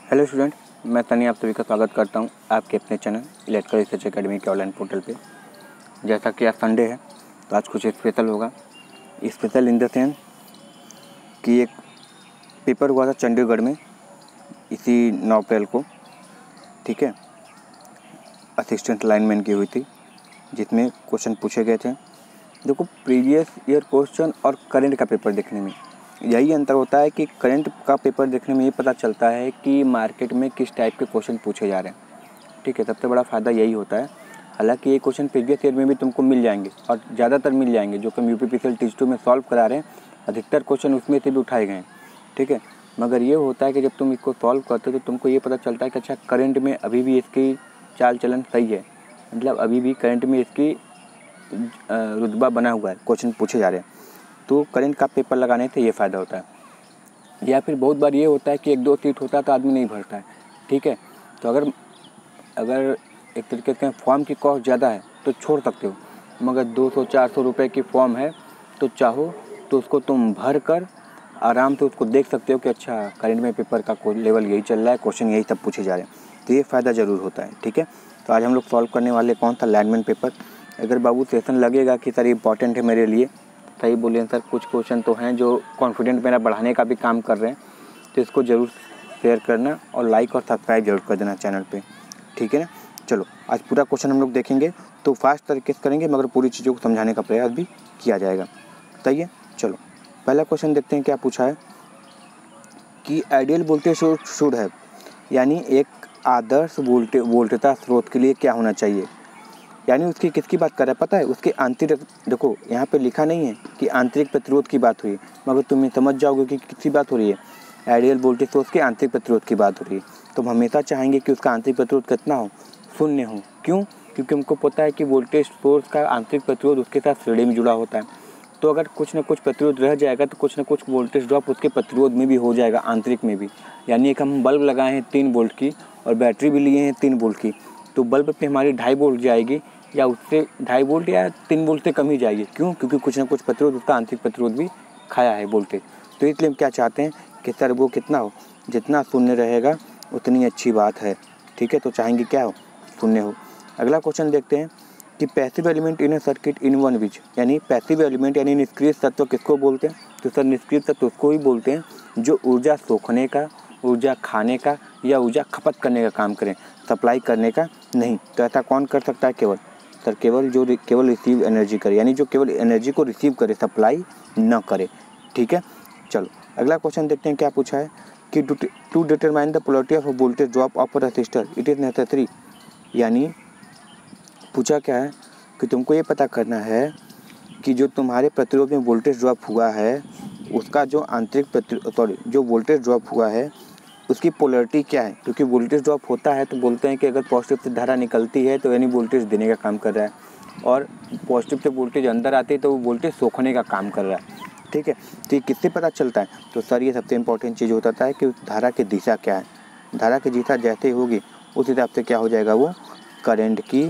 Hello student, मैं तनी आप सभी का स्वागत करता हूं आपके अपने चैनल इलेक्ट्रिकल रिसर्च एकेडमी के ऑनलाइन पोर्टल पे। जैसा कि आज संडे है तो आज कुछ स्पेशल होगा। स्पेशल इन द सेंस कि एक पेपर हुआ था चंडीगढ़ में इसी 9 अप्रैल को, ठीक है। असिस्टेंट लाइनमैन की हुई थी, जिसमें क्वेश्चन पूछे गए थे। देखो, प्रीवियस ईयर क्वेश्चन और करंट का पेपर देखने में यही अंतर होता है कि करंट का पेपर देखने में ये पता चलता है कि मार्केट में किस टाइप के क्वेश्चन पूछे जा रहे हैं, ठीक है। सबसे बड़ा फ़ायदा यही होता है। हालांकि ये क्वेश्चन प्रीवियस ईयर में भी तुमको मिल जाएंगे और ज़्यादातर मिल जाएंगे, जो कि हम यूपीपीसीएल टीच 2 में सॉल्व करा रहे हैं। अधिकतर क्वेश्चन उसमें से भी उठाए गए हैं, ठीक है। मगर ये होता है कि जब तुम इसको सॉल्व करते हो तो तुमको ये पता चलता है कि अच्छा, करंट में अभी भी इसकी चाल चलन सही है, मतलब अभी भी करंट में इसकी रुतबा बना हुआ है, क्वेश्चन पूछे जा रहे हैं। तो करंट का पेपर लगाने से ये फ़ायदा होता है। या फिर बहुत बार ये होता है कि 1-2 सीट होता है तो आदमी नहीं भरता है, ठीक है। तो अगर एक तरीके से फॉर्म की कॉस्ट ज़्यादा है तो छोड़ सकते हो, मगर 200-400 रुपये की फॉर्म है तो चाहो तो उसको तुम भर कर आराम से उसको देख सकते हो कि अच्छा, करंट में पेपर का लेवल यही चल रहा है, क्वेश्चन यही सब पूछे जा रहे हैं। तो ये फ़ायदा ज़रूर होता है, ठीक है। तो आज हम लोग सॉल्व करने वाले कौन सा लाइनमैन पेपर। अगर बाबू सेशन लगेगा कि सर इंपॉर्टेंट है मेरे लिए, सही बोलिए सर, कुछ क्वेश्चन तो हैं जो कॉन्फिडेंट मेरा बढ़ाने का भी काम कर रहे हैं, तो इसको ज़रूर शेयर करना और लाइक और सब्सक्राइब जरूर कर देना चैनल पे, ठीक है ना। चलो, आज पूरा क्वेश्चन हम लोग देखेंगे, तो फास्ट तरीके से करेंगे मगर पूरी चीज़ों को समझाने का प्रयास भी किया जाएगा, सही है। चलो, पहला क्वेश्चन देखते हैं क्या पूछा है कि आइडियल वोल्टेज शुड है, यानी एक आदर्श वोल्टेज स्रोत के लिए क्या होना चाहिए। यानी उसकी किसकी बात कर रहा है पता है, उसके आंतरिक। देखो, यहाँ पे लिखा नहीं है कि आंतरिक प्रतिरोध की बात हुई, मगर तुम समझ जाओगे कि किसकी बात हो रही है। आइडियल वोल्टेज सोर्स के आंतरिक प्रतिरोध की बात हो रही है। तो हम हमेशा चाहेंगे कि उसका आंतरिक प्रतिरोध कितना हो, 0 हो। क्यों? क्योंकि हमको पता है कि वोल्टेज सोर्स का आंतरिक प्रतिरोध उसके साथ श्रेणी में जुड़ा होता है। तो अगर कुछ न कुछ प्रतिरोध रह जाएगा तो कुछ न कुछ वोल्टेज ड्रॉप उसके प्रतिरोध में भी हो जाएगा, आंतरिक में भी। यानी एक हम बल्ब लगाए हैं 3 वोल्ट की और बैटरी भी लिए हैं 3 वोल्ट की, तो बल्ब पे हमारी 2.5 वोल्ट जाएगी, या उससे 2.5 वोल्ट या 3 वोल्ट से कम ही जाएगी। क्यों? क्योंकि कुछ ना कुछ प्रतिरोध उसका आंतरिक प्रतिरोध भी खाया है वोल्टेज। तो इसलिए हम क्या चाहते हैं कि सर वो कितना हो, जितना 0 रहेगा उतनी अच्छी बात है, ठीक है। तो चाहेंगे क्या हो, 0 हो। अगला क्वेश्चन देखते हैं कि passive element in A circuit in one which, यानी पैसिव एलिमेंट यानी निष्क्रिय तत्व किसको बोलते हैं। तो सर निष्क्रिय तत्व उसको ही बोलते हैं जो ऊर्जा सोखने का, ऊर्जा खाने का या ऊर्जा खपत करने का काम करें, सप्लाई करने का नहीं। तो ऐसा कौन कर सकता है? केवल सर केवल रिसीव एनर्जी करे, यानी जो केवल एनर्जी को रिसीव करे, सप्लाई न करे, ठीक है। चलो, अगला क्वेश्चन देखते हैं क्या पूछा है कि to determine the polarity of voltage drop of a resistor it is necessary, यानी पूछा क्या है कि तुमको ये पता करना है कि जो तुम्हारे प्रतिरोध में वोल्टेज ड्रॉप हुआ है उसका जो जो वोल्टेज ड्रॉप हुआ है उसकी पोलैरिटी क्या है। क्योंकि वोल्टेज ड्रॉप होता है तो बोलते हैं कि अगर पॉजिटिव से धारा निकलती है तो यानी वोल्टेज देने का काम कर रहा है, और पॉजिटिव से वोल्टेज अंदर आती है तो वो वोल्टेज सोखने का काम कर रहा है, ठीक है। तो ये किससे पता चलता है? तो सर ये सबसे इंपॉर्टेंट चीज़ होता है कि उस धारा की दिशा क्या है। धारा की दिशा जैसे होगी उस हिसाब से क्या हो जाएगा, वो करंट की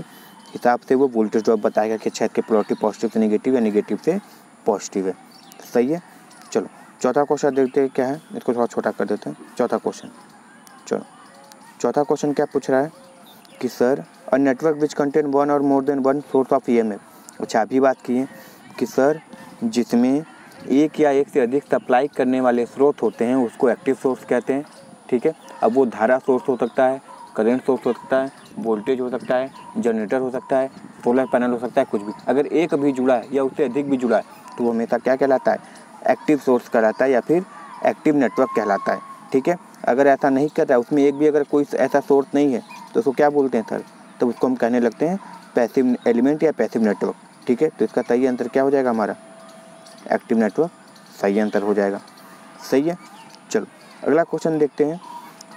हिसाब से वो वोल्टेज ड्रॉप बताएगा कि अच्छा इसके पोलैरिटी पॉजिटिव से नेगेटिव या नेगेटिव से पॉजिटिव है, सही है। चलो, चौथा क्वेश्चन देखते हैं क्या है, इसको थोड़ा छोटा कर देते हैं। चौथा क्वेश्चन, चलो, चौथा क्वेश्चन क्या पूछ रहा है कि sir a network which contain one or more than one source of EMF. अच्छा, अभी बात की है कि सर जिसमें एक या एक से अधिक सप्लाई करने वाले स्रोत होते हैं उसको एक्टिव सोर्स कहते हैं, ठीक है। अब वो धारा सोर्स हो सकता है, करंट सोर्स हो सकता है, वोल्टेज हो सकता है, जनरेटर हो सकता है, सोलर पैनल हो सकता है, कुछ भी। अगर एक भी जुड़ा है या उससे अधिक भी जुड़ा है तो वो हमेशा क्या कहलाता है, एक्टिव सोर्स कहलाता है या फिर एक्टिव नेटवर्क कहलाता है, ठीक है। अगर ऐसा नहीं कर रहा है, उसमें एक भी अगर कोई ऐसा सोर्स नहीं है तो उसको क्या बोलते हैं सर? तो उसको हम कहने लगते हैं पैसिव एलिमेंट या पैसिव नेटवर्क, ठीक है। तो इसका सही आंसर क्या हो जाएगा हमारा? एक्टिव नेटवर्क सही आंसर हो जाएगा, सही है। चलो, अगला क्वेश्चन देखते हैं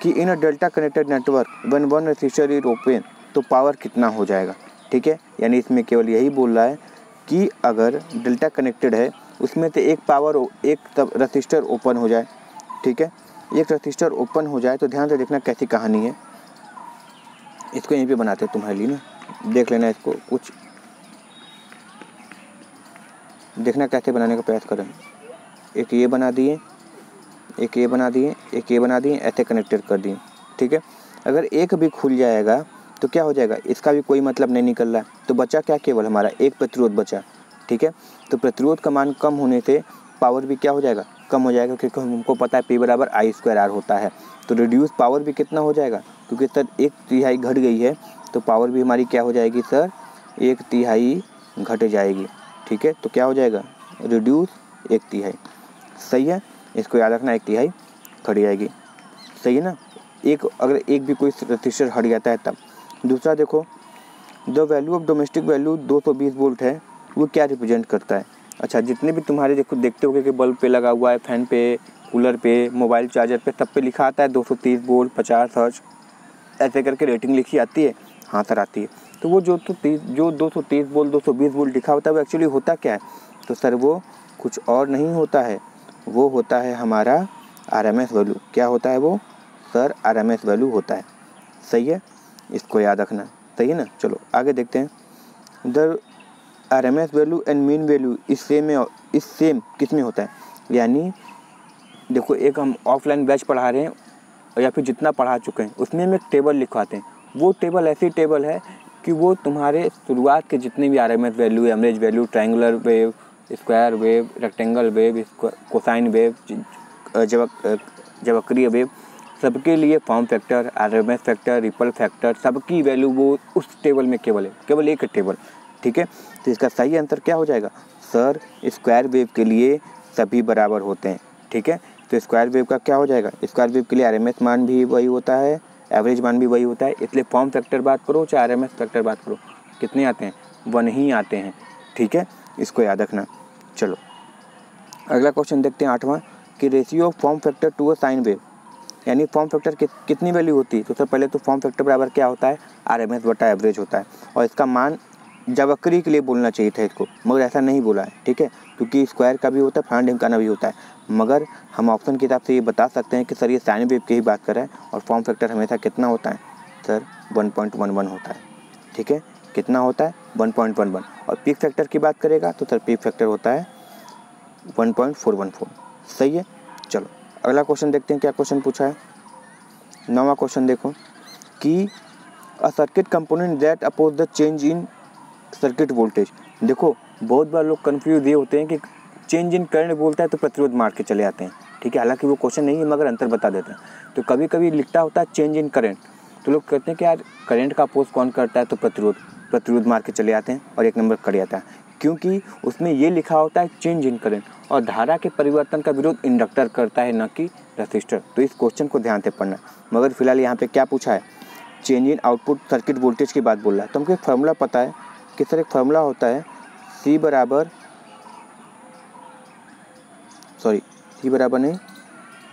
कि in a delta connected network one one resistor is open, तो पावर कितना हो जाएगा, ठीक है। यानी इसमें केवल यही बोल रहा है कि अगर डेल्टा कनेक्टेड है उसमें से एक रेसिस्टर ओपन हो जाए, ठीक है। एक रेसिस्टर ओपन हो जाए तो ध्यान से देखना कैसी कहानी है। इसको यहीं पे बनाते हैं तुम्हारे लिए ना, देख लेना इसको, कुछ देखना कैसे बनाने का प्रयास करें। एक ये बना दिए, एक ये बना दिए, एक ये बना दिए, ऐसे कनेक्टेड कर दिए, ठीक है। अगर एक भी खुल जाएगा तो क्या हो जाएगा, इसका भी कोई मतलब नहीं निकल रहा है, तो बचा क्या, केवल हमारा एक प्रतिरोध बचा, ठीक है। तो प्रतिरोध का मान कम होने से पावर भी क्या हो जाएगा, कम हो जाएगा, क्योंकि हमको पता है P बराबर I² R होता है। तो रिड्यूस पावर भी कितना हो जाएगा, क्योंकि सर 1/3 घट गई है तो पावर भी हमारी क्या हो जाएगी सर, 1/3 घट जाएगी, ठीक है। तो क्या हो जाएगा, रिड्यूस 1/3, सही है। इसको याद रखना, 1/3 घट जाएगी, सही है ना। अगर एक भी कोई रजिस्टर हट जाता है तब। दूसरा देखो, the value of domestic value 220 volt है, वो क्या रिप्रेजेंट करता है। अच्छा, जितने भी तुम्हारे देखते होगे कि बल्ब पे लगा हुआ है, फैन पे, कूलर पे, मोबाइल चार्जर पे, सब पे लिखा आता है 230 वोल्ट 50 हर्ट्ज ऐसे करके रेटिंग लिखी आती है। हाँ सर आती है। तो वो जो 230 वोल्ट 220 वोल्ट लिखा होता है वो एक्चुअली होता क्या है, तो सर वो कुछ और नहीं होता है, वो होता है हमारा RMS वैल्यू। क्या होता है वो सर, RMS वैल्यू होता है, सही है। इसको याद रखना, सही है ना। चलो आगे देखते हैं। The RMS value and mean value इस सेम किस में होता है, यानी देखो एक हम ऑफलाइन बैच पढ़ा रहे हैं या फिर जितना पढ़ा चुके हैं उसमें हम एक टेबल लिखवाते हैं। वो टेबल ऐसी टेबल है कि वो तुम्हारे शुरुआत के जितने भी RMS value, average value, triangular wave, square wave, rectangle wave, cosine wave, जवक्रीय वेव, सबके लिए form factor, RMS factor, ripple factor, सबकी वैल्यू वो उस टेबल में केवल एक टेबल, ठीक है। तो इसका सही आंसर क्या हो जाएगा सर, स्क्वायर वेव के लिए सभी बराबर होते हैं, ठीक है। तो स्क्वायर वेव का क्या हो जाएगा, स्क्वायर वेव के लिए RMS मान भी वही होता है, एवरेज मान भी वही होता है, इसलिए फॉर्म फैक्टर बात करो चाहे RMS फैक्टर बात करो, कितने आते हैं, 1 ही आते हैं, ठीक है। इसको याद रखना। चलो अगला क्वेश्चन देखते हैं 8वां, कि ratio of form factor to a sine wave, यानी फॉर्म फैक्टर कितनी वैल्यू होती है। तो सर पहले तो फॉर्म फैक्टर बराबर क्या होता है, RMS बटा एवरेज होता है, और इसका मान जवक्री के लिए बोलना चाहिए था इसको, मगर ऐसा नहीं बोला है, ठीक है, क्योंकि स्क्वायर का भी होता है, फ्रंट का भी होता है, मगर हम ऑप्शन के हिसाब से ये बता सकते हैं कि सर ये साइन वेव की ही बात कर रहे हैं, और फॉर्म फैक्टर हमेशा कितना होता है सर, 1.11 होता है, ठीक है। कितना होता है, 1.11। और पीक फैक्टर की बात करेगा तो सर पीक फैक्टर होता है 1.414, सही है। चलो अगला क्वेश्चन देखते हैं, क्या क्वेश्चन पूछा है। 9वां क्वेश्चन देखो, कि a circuit component that oppose the change in circuit voltage. देखो बहुत बार लोग कंफ्यूज ये होते हैं कि चेंज इन करंट बोलता है तो प्रतिरोध मार के चले आते हैं, ठीक है। हालांकि वो क्वेश्चन नहीं है मगर अंतर बता देते हैं। तो कभी कभी लिखता होता है चेंज इन करंट, तो लोग कहते हैं कि यार करंट का अपोज कौन करता है, तो प्रतिरोध मार के चले आते हैं और 1 नंबर कट जाता है, क्योंकि उसमें ये लिखा होता है चेंज इन करंट, और धारा के परिवर्तन का विरोध इंडक्टर करता है, न कि रेसिस्टर। तो इस क्वेश्चन को ध्यान से पढ़ना। मगर फिलहाल यहाँ पे क्या पूछा है, change in output circuit voltage की बात बोल रहा है। तो हमको एक फार्मूला पता है कि सर एक फार्मूला होता है C बराबर नहीं,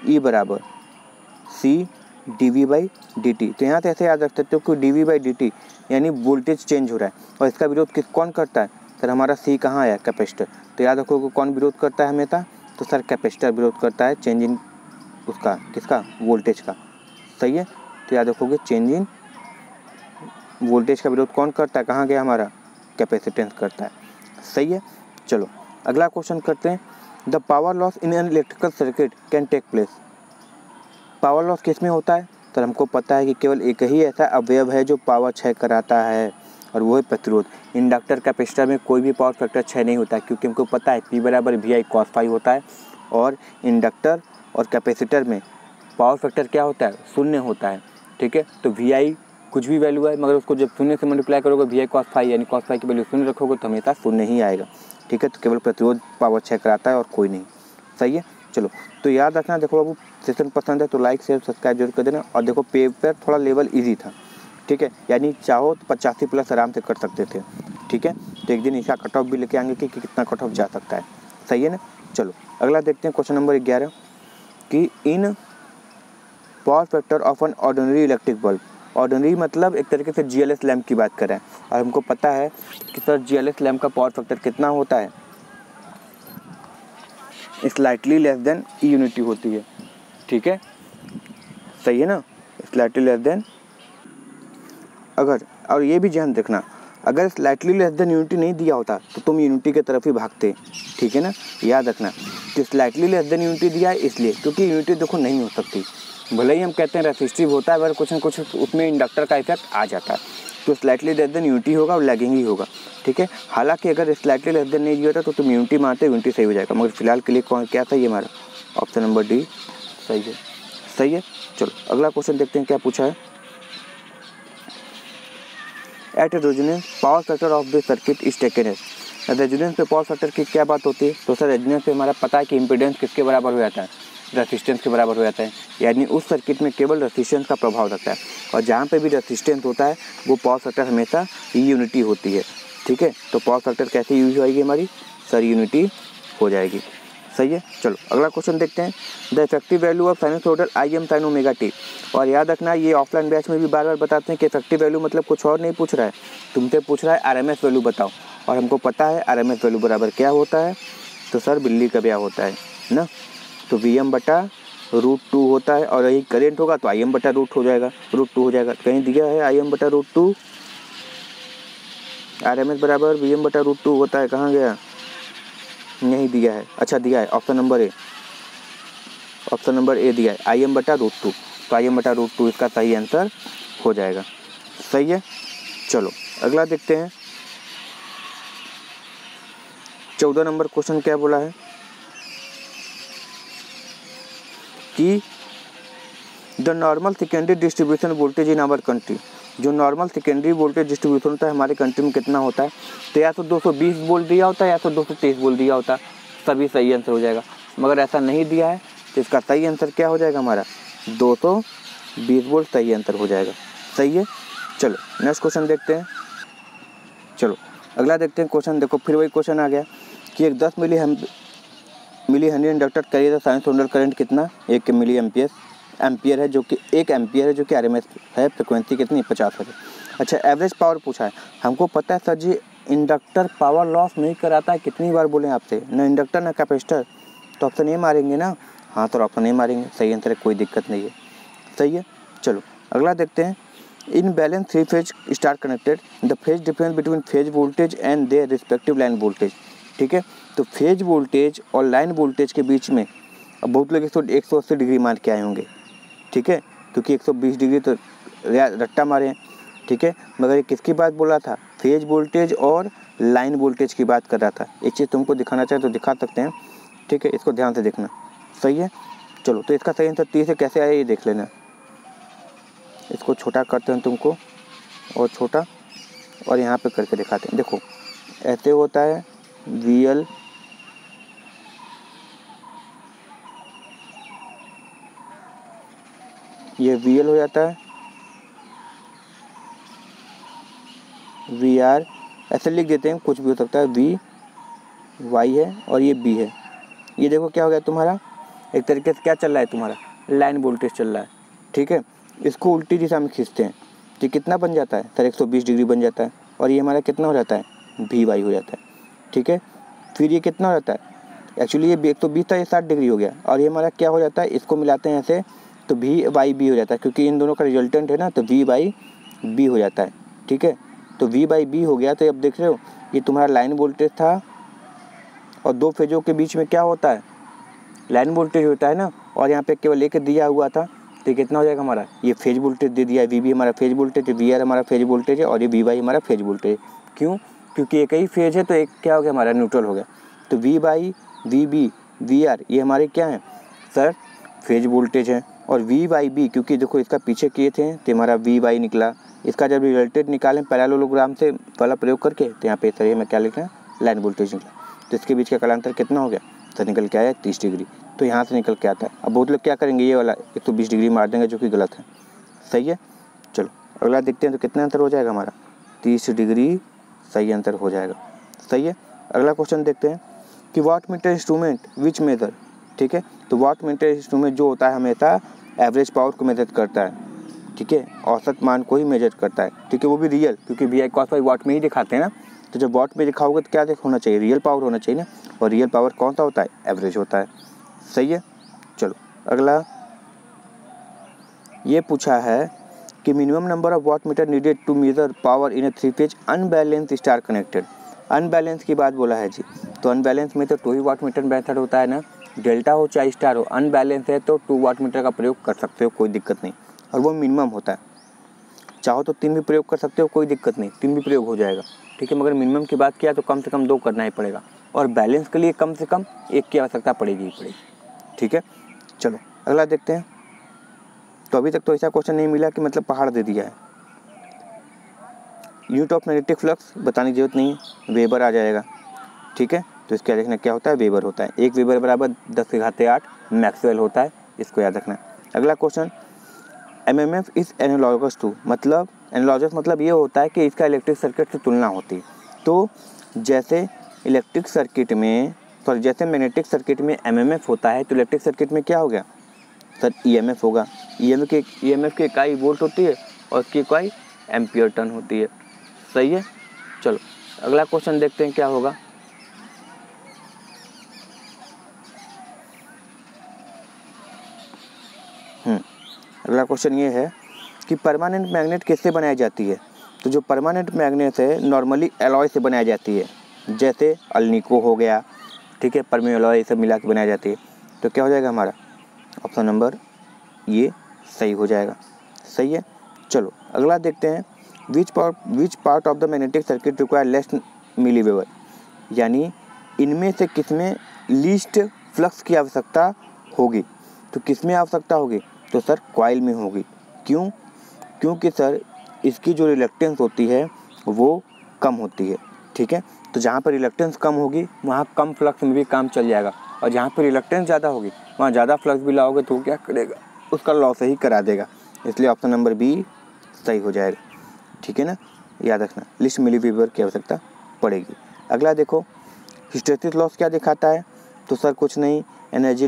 E बराबर C dV/dt। तो यहाँ से ऐसे याद रख सकते हो कि dV/dt यानी वोल्टेज चेंज हो रहा है, और इसका विरोध कौन करता है सर, हमारा C कहाँ आया, कैपेसिटर। तो याद रखो कि कौन विरोध करता है हमेशा, तो सर कैपेसिटर विरोध करता है चेंज इन उसका, किसका, वोल्टेज का, सही है। तो याद रखोगे चेंज इन वोल्टेज का विरोध कौन करता है, कहाँ गया हमारा, कैपेसिटेंस करता है, सही है। चलो अगला क्वेश्चन करते हैं, the power loss in an electrical circuit can take place. Power loss किस में होता है, तो हमको पता है कि केवल एक ही ऐसा अवयव है जो पावर क्षय कराता है, और वो है प्रतिरोध। इंडक्टर कैपेसिटर में कोई भी पावर फैक्टर क्षय नहीं होता है, क्योंकि हमको पता है P बराबर VI cos phi होता है, और इंडक्टर और कैपेसिटर में पावर फैक्टर क्या होता है, 0 होता है, ठीक है। तो VI कुछ भी वैल्यू है, मगर उसको जब 0 से मल्टीप्लाई करोगे VI cos phi यानी cos phi की वैल्यू 0 रखोगे तो हमेशा 0 ही आएगा, ठीक है। तो केवल प्रतिरोध पावर क्षय कराता है और कोई नहीं, सही है। चलो तो याद रखना, देखो बाबू सेशन पसंद है तो लाइक शेयर सब्सक्राइब जरूर कर देना। और देखो पेपर थोड़ा लेवल ईजी था, ठीक है, यानी चाहो तो 85+ आराम से कर सकते थे, ठीक है। तो एक दिन इसका कट ऑफ भी लेके आएंगे कि कितना कट ऑफ जा सकता है, सही है ना। चलो अगला देखते हैं क्वेश्चन नंबर 11, कि in power factor of an ordinary electric bulb. Ordinary मतलब एक तरीके से GLS लैम्प की बात करें, और हमको पता है कि सर GLS लैम्प का पावर फैक्टर कितना होता है, slightly less than E unity होती है, ठीक है, सही है ना, स्लाइटली लेस देन। अगर, और ये भी ध्यान रखना, अगर स्लाइटली लेस देन यूनिटी नहीं दिया होता तो तुम यूनिटी की तरफ ही भागते, ठीक है ना। याद रखना कि स्लाइटली लेस देन यूनिटी दिया है इसलिए क्योंकि यूनिटी देखो नहीं हो सकती, भले ही हम कहते हैं रेसिस्टिव होता है, पर कुछ न कुछ उसमें इंडक्टर का इफेक्ट आ जाता है, तो स्लाइटली लेस देन यूनिटी होगा और लैगिंग ही होगा, ठीक है। हालांकि अगर स्लाइटली लेस देन नहीं दिया होता तो तुम यूनिटी मानते यूनिटी सही हो जाएगा, मगर फिलहाल के लिए कौन क्या सही है हमारा, ऑप्शन नंबर डी सही है, सही है। चलो अगला क्वेश्चन देखते हैं क्या पूछा है। At resonance power factor of the circuit is taken as. Resonance पे पावर फैक्टर की क्या बात होती है, तो सर रेजोनेंस पे हमारा पता है कि इम्पीडेंस किसके बराबर हो जाता है, रेसिस्टेंस के बराबर हो जाता है, यानी उस सर्किट में केवल रेसिस्टेंस का प्रभाव रहता है, और जहाँ पे भी रेसिस्टेंस होता है वो पावर फैक्टर हमेशा यूनिटी होती है, ठीक है। तो पावर फैक्टर कैसे यूज होगी हमारी, सर यूनिटी हो जाएगी, सही है। चलो अगला क्वेश्चन देखते हैं। The effective value of sinusoidal I am sine omega T. और याद रखना ये ऑफलाइन बैच में भी बार बार बताते हैं कि इफेक्टिव वैल्यू मतलब कुछ और नहीं पूछ रहा है, तुमसे पूछ रहा है आरएमएस वैल्यू बताओ, और हमको पता है आरएमएस वैल्यू बराबर क्या होता है, तो सर बिल्ली का ब्याह होता है ना, तो Vm/√2 होता है, और यही करेंट होगा तो Im/रूट हो जाएगा, √2 हो जाएगा। कहीं दिया है Im/√2, आरएमएस बराबर Vm/√2 होता है, कहाँ गया, नहीं दिया है, अच्छा दिया है option number A, option number A दिया है Im/√2, तो Im/√2 इसका सही आंसर हो जाएगा, सही है। चलो अगला देखते हैं। 14 नंबर क्वेश्चन क्या बोला है कि the normal secondary distribution voltage in our country. जो नॉर्मल सेकेंडरी वोल्टेज डिस्ट्रीब्यूशन होता है हमारे कंट्री में कितना होता है, तो या तो 220 वोल्ट दिया होता है या तो 223 वोल्ट दिया होता है, सभी सही आंसर हो जाएगा, मगर ऐसा नहीं दिया है तो इसका सही आंसर क्या हो जाएगा हमारा, 220 वोल्ट सही आंसर हो जाएगा, सही है। चलो नेक्स्ट क्वेश्चन देखते हैं। चलो अगला देखते हैं क्वेश्चन, देखो फिर वही क्वेश्चन आ गया कि एक 10 milli henry inductor carry the sinusoidal current कितना, 1 मिली एम्पियर है, जो कि 1 एम्पियर है, जो कि आरएमएस है, फ्रिक्वेंसी कितनी 50 है। अच्छा एवरेज पावर पूछा है, हमको पता है सर जी इंडक्टर पावर लॉस नहीं कराता है, कितनी बार बोले आपसे, ना इंडक्टर ना कैपेसिटर, तो ऑप्शन ए मारेंगे ना, हाँ तो ऑप्शन ए मारेंगे, सही आंसर है, कोई दिक्कत नहीं है, सही है। चलो अगला देखते हैं। In balance 3 phase star connected the phase difference between phase voltage and their respective line voltage, ठीक है। तो फेज वोल्टेज और लाइन वोल्टेज के बीच में अब बहुत लोग 180 डिग्री मान के आए होंगे, ठीक है, क्योंकि 120 डिग्री तो रट्टा मारे हैं, ठीक है, मगर ये किसकी बात बोला था, फेज वोल्टेज और लाइन वोल्टेज की बात कर रहा था। एक चीज़ तुमको दिखाना चाहे तो दिखा सकते हैं, ठीक है, इसको ध्यान से देखना, सही है। चलो तो इसका सही आंसर 30 से कैसे आया ये देख लेना, इसको छोटा करते हैं तुमको और छोटा, और यहाँ पे करके दिखाते हैं। देखो ऐसे होता है VL ये VL हो जाता है, VR ऐसे लिख देते हैं, कुछ भी हो सकता है, VY है और ये B है। ये देखो क्या हो गया तुम्हारा, एक तरीके से क्या चल रहा है तुम्हारा, लाइन वोल्टेज चल रहा है, ठीक है। इसको उल्टी दिशा में खींचते हैं तो कितना बन जाता है सर, 120 डिग्री बन जाता है, और ये हमारा कितना हो जाता है, VY हो जाता है, ठीक है। फिर ये कितना हो जाता है, एक्चुअली ये 120 था, ये 60 डिग्री हो गया, और ये हमारा क्या हो जाता है, इसको मिलाते हैं ऐसे तो VYB हो जाता है, क्योंकि इन दोनों का रिजल्टेंट है ना, तो VYB हो जाता है, ठीक है। तो VYB हो गया, तो अब देख रहे हो ये तुम्हारा लाइन वोल्टेज था, और दो फेजों के बीच में क्या होता है, लाइन वोल्टेज होता है ना, और यहाँ पे केवल एक दिया हुआ था, तो कितना हो जाएगा हमारा, ये फेज वोल्टेज दे दिया है, VB हमारा फेज वोल्टेज है, VR हमारा फेज वोल्टेज है, और ये VY हमारा फेज वोल्टेज है। क्यों, क्योंकि एक ही फेज है, तो एक क्या हो गया हमारा, न्यूट्रल हो गया। तो VY VB VR ये हमारे क्या हैं सर, फेज वोल्टेज है, और VYB क्योंकि देखो इसका पीछे किए थे तो हमारा VY निकला। इसका जब रिजल्टेड निकालें पैरेललोग्राम से वाला प्रयोग करके, तो यहाँ पे सर मैं क्या लिख रहे हैं, लाइन वोल्टेज निकला, तो इसके बीच का कालांतर कितना हो गया, तो निकल के आया 30 डिग्री, तो यहाँ से निकल के आता है। अब बहुत लोग क्या करेंगे, ये वाला 120 डिग्री मार देंगे, जो कि गलत है, सही है। चलो अगला देखते हैं, तो कितना आंसर हो जाएगा हमारा, 30 डिग्री सही आंसर हो जाएगा, सही है। अगला क्वेश्चन देखते हैं कि watt meter instrument which measure, ठीक है। तो वाट मीटर इंस्ट्रूमेंट जो होता है हमेशा एवरेज पावर को मेजर करता है, ठीक है, औसत मान को ही मेजर करता है, ठीक है, वो भी रियल, क्योंकि VI cos फाई वाट में ही दिखाते हैं ना, तो जब वाट में दिखाओगे तो क्या होना चाहिए, रियल पावर होना चाहिए ना, और रियल पावर कौन सा होता है, एवरेज होता है, सही है। चलो अगला ये पूछा है कि minimum number of watt meter needed to measure power in a 3 phase unbalance star connected. Unbalance की बात बोला है जी, तो अनबैलेंस में तो 2 ही वाट मीटर मेथड होता है ना, डेल्टा हो चाहे स्टार हो, अनबैलेंस है तो 2 वाट मीटर का प्रयोग कर सकते हो, कोई दिक्कत नहीं। और वो मिनिमम होता है, चाहो तो 3 भी प्रयोग कर सकते हो, कोई दिक्कत नहीं, 3 भी प्रयोग हो जाएगा, ठीक है। मगर मिनिमम की बात किया तो कम से कम 2 करना ही पड़ेगा, और बैलेंस के लिए कम से कम 1 की आवश्यकता पड़ेगी ही पड़ेगी, ठीक है। चलो अगला देखते हैं। तो अभी तक तो ऐसा क्वेश्चन नहीं मिला कि मतलब पहाड़ दे दिया है। यूनिट ऑफ मैग्नेटिक फ्लक्स बताने की जरूरत नहीं है, वेबर आ जाएगा, ठीक है। तो इसका देखना क्या होता है, वेबर होता है। 1 वेबर बराबर 10⁸ मैक्सवेल होता है, इसको याद रखना। अगला question, MMF is analogous to, मतलब एनालॉगस मतलब ये होता है कि इसका इलेक्ट्रिक सर्किट से तुलना होती है। तो जैसे इलेक्ट्रिक सर्किट में जैसे मैग्नेटिक सर्किट में MMF होता है, तो इलेक्ट्रिक सर्किट में क्या हो गया सर, EMF होगा। EMF की इकाई वोल्ट होती है और उसकी इकाई एम्पियर टर्न होती है, सही है। चलो अगला क्वेश्चन देखते हैं क्या होगा। अगला क्वेश्चन ये है कि परमानेंट मैग्नेट किससे बनाई जाती है। तो जो परमानेंट मैग्नेट है नॉर्मली एलॉय से बनाई जाती है, जैसे अल्निको हो गया, ठीक है, परमियो एलॉय ये सब मिला के बनाई जाती है। तो क्या हो जाएगा हमारा ऑप्शन नंबर ये सही हो जाएगा, सही है। चलो अगला देखते हैं, which part of the magnetic circuit require less milliweber, यानी इनमें से किसमें लीस्ट फ्लक्स की आवश्यकता होगी। तो किसमें आवश्यकता होगी, तो सर कॉइल में होगी। क्यों, क्योंकि सर इसकी जो रिलक्टेंस होती है वो कम होती है, ठीक है। तो जहाँ पर रिलक्टेंस कम होगी वहाँ कम फ्लक्स में भी काम चल जाएगा, और जहाँ पर रिलक्टेंस ज़्यादा होगी वहाँ ज़्यादा फ्लक्स भी लाओगे तो क्या करेगा, उसका लॉस ही करा देगा। इसलिए ऑप्शन नंबर बी सही हो जाएगा, ठीक है ना, याद रखना। लिस्ट मिलीवेबर की आवश्यकता पड़ेगी। अगला देखो, हिस्टैरिसीस लॉस क्या दिखाता है। तो सर कुछ नहीं, एनर्जी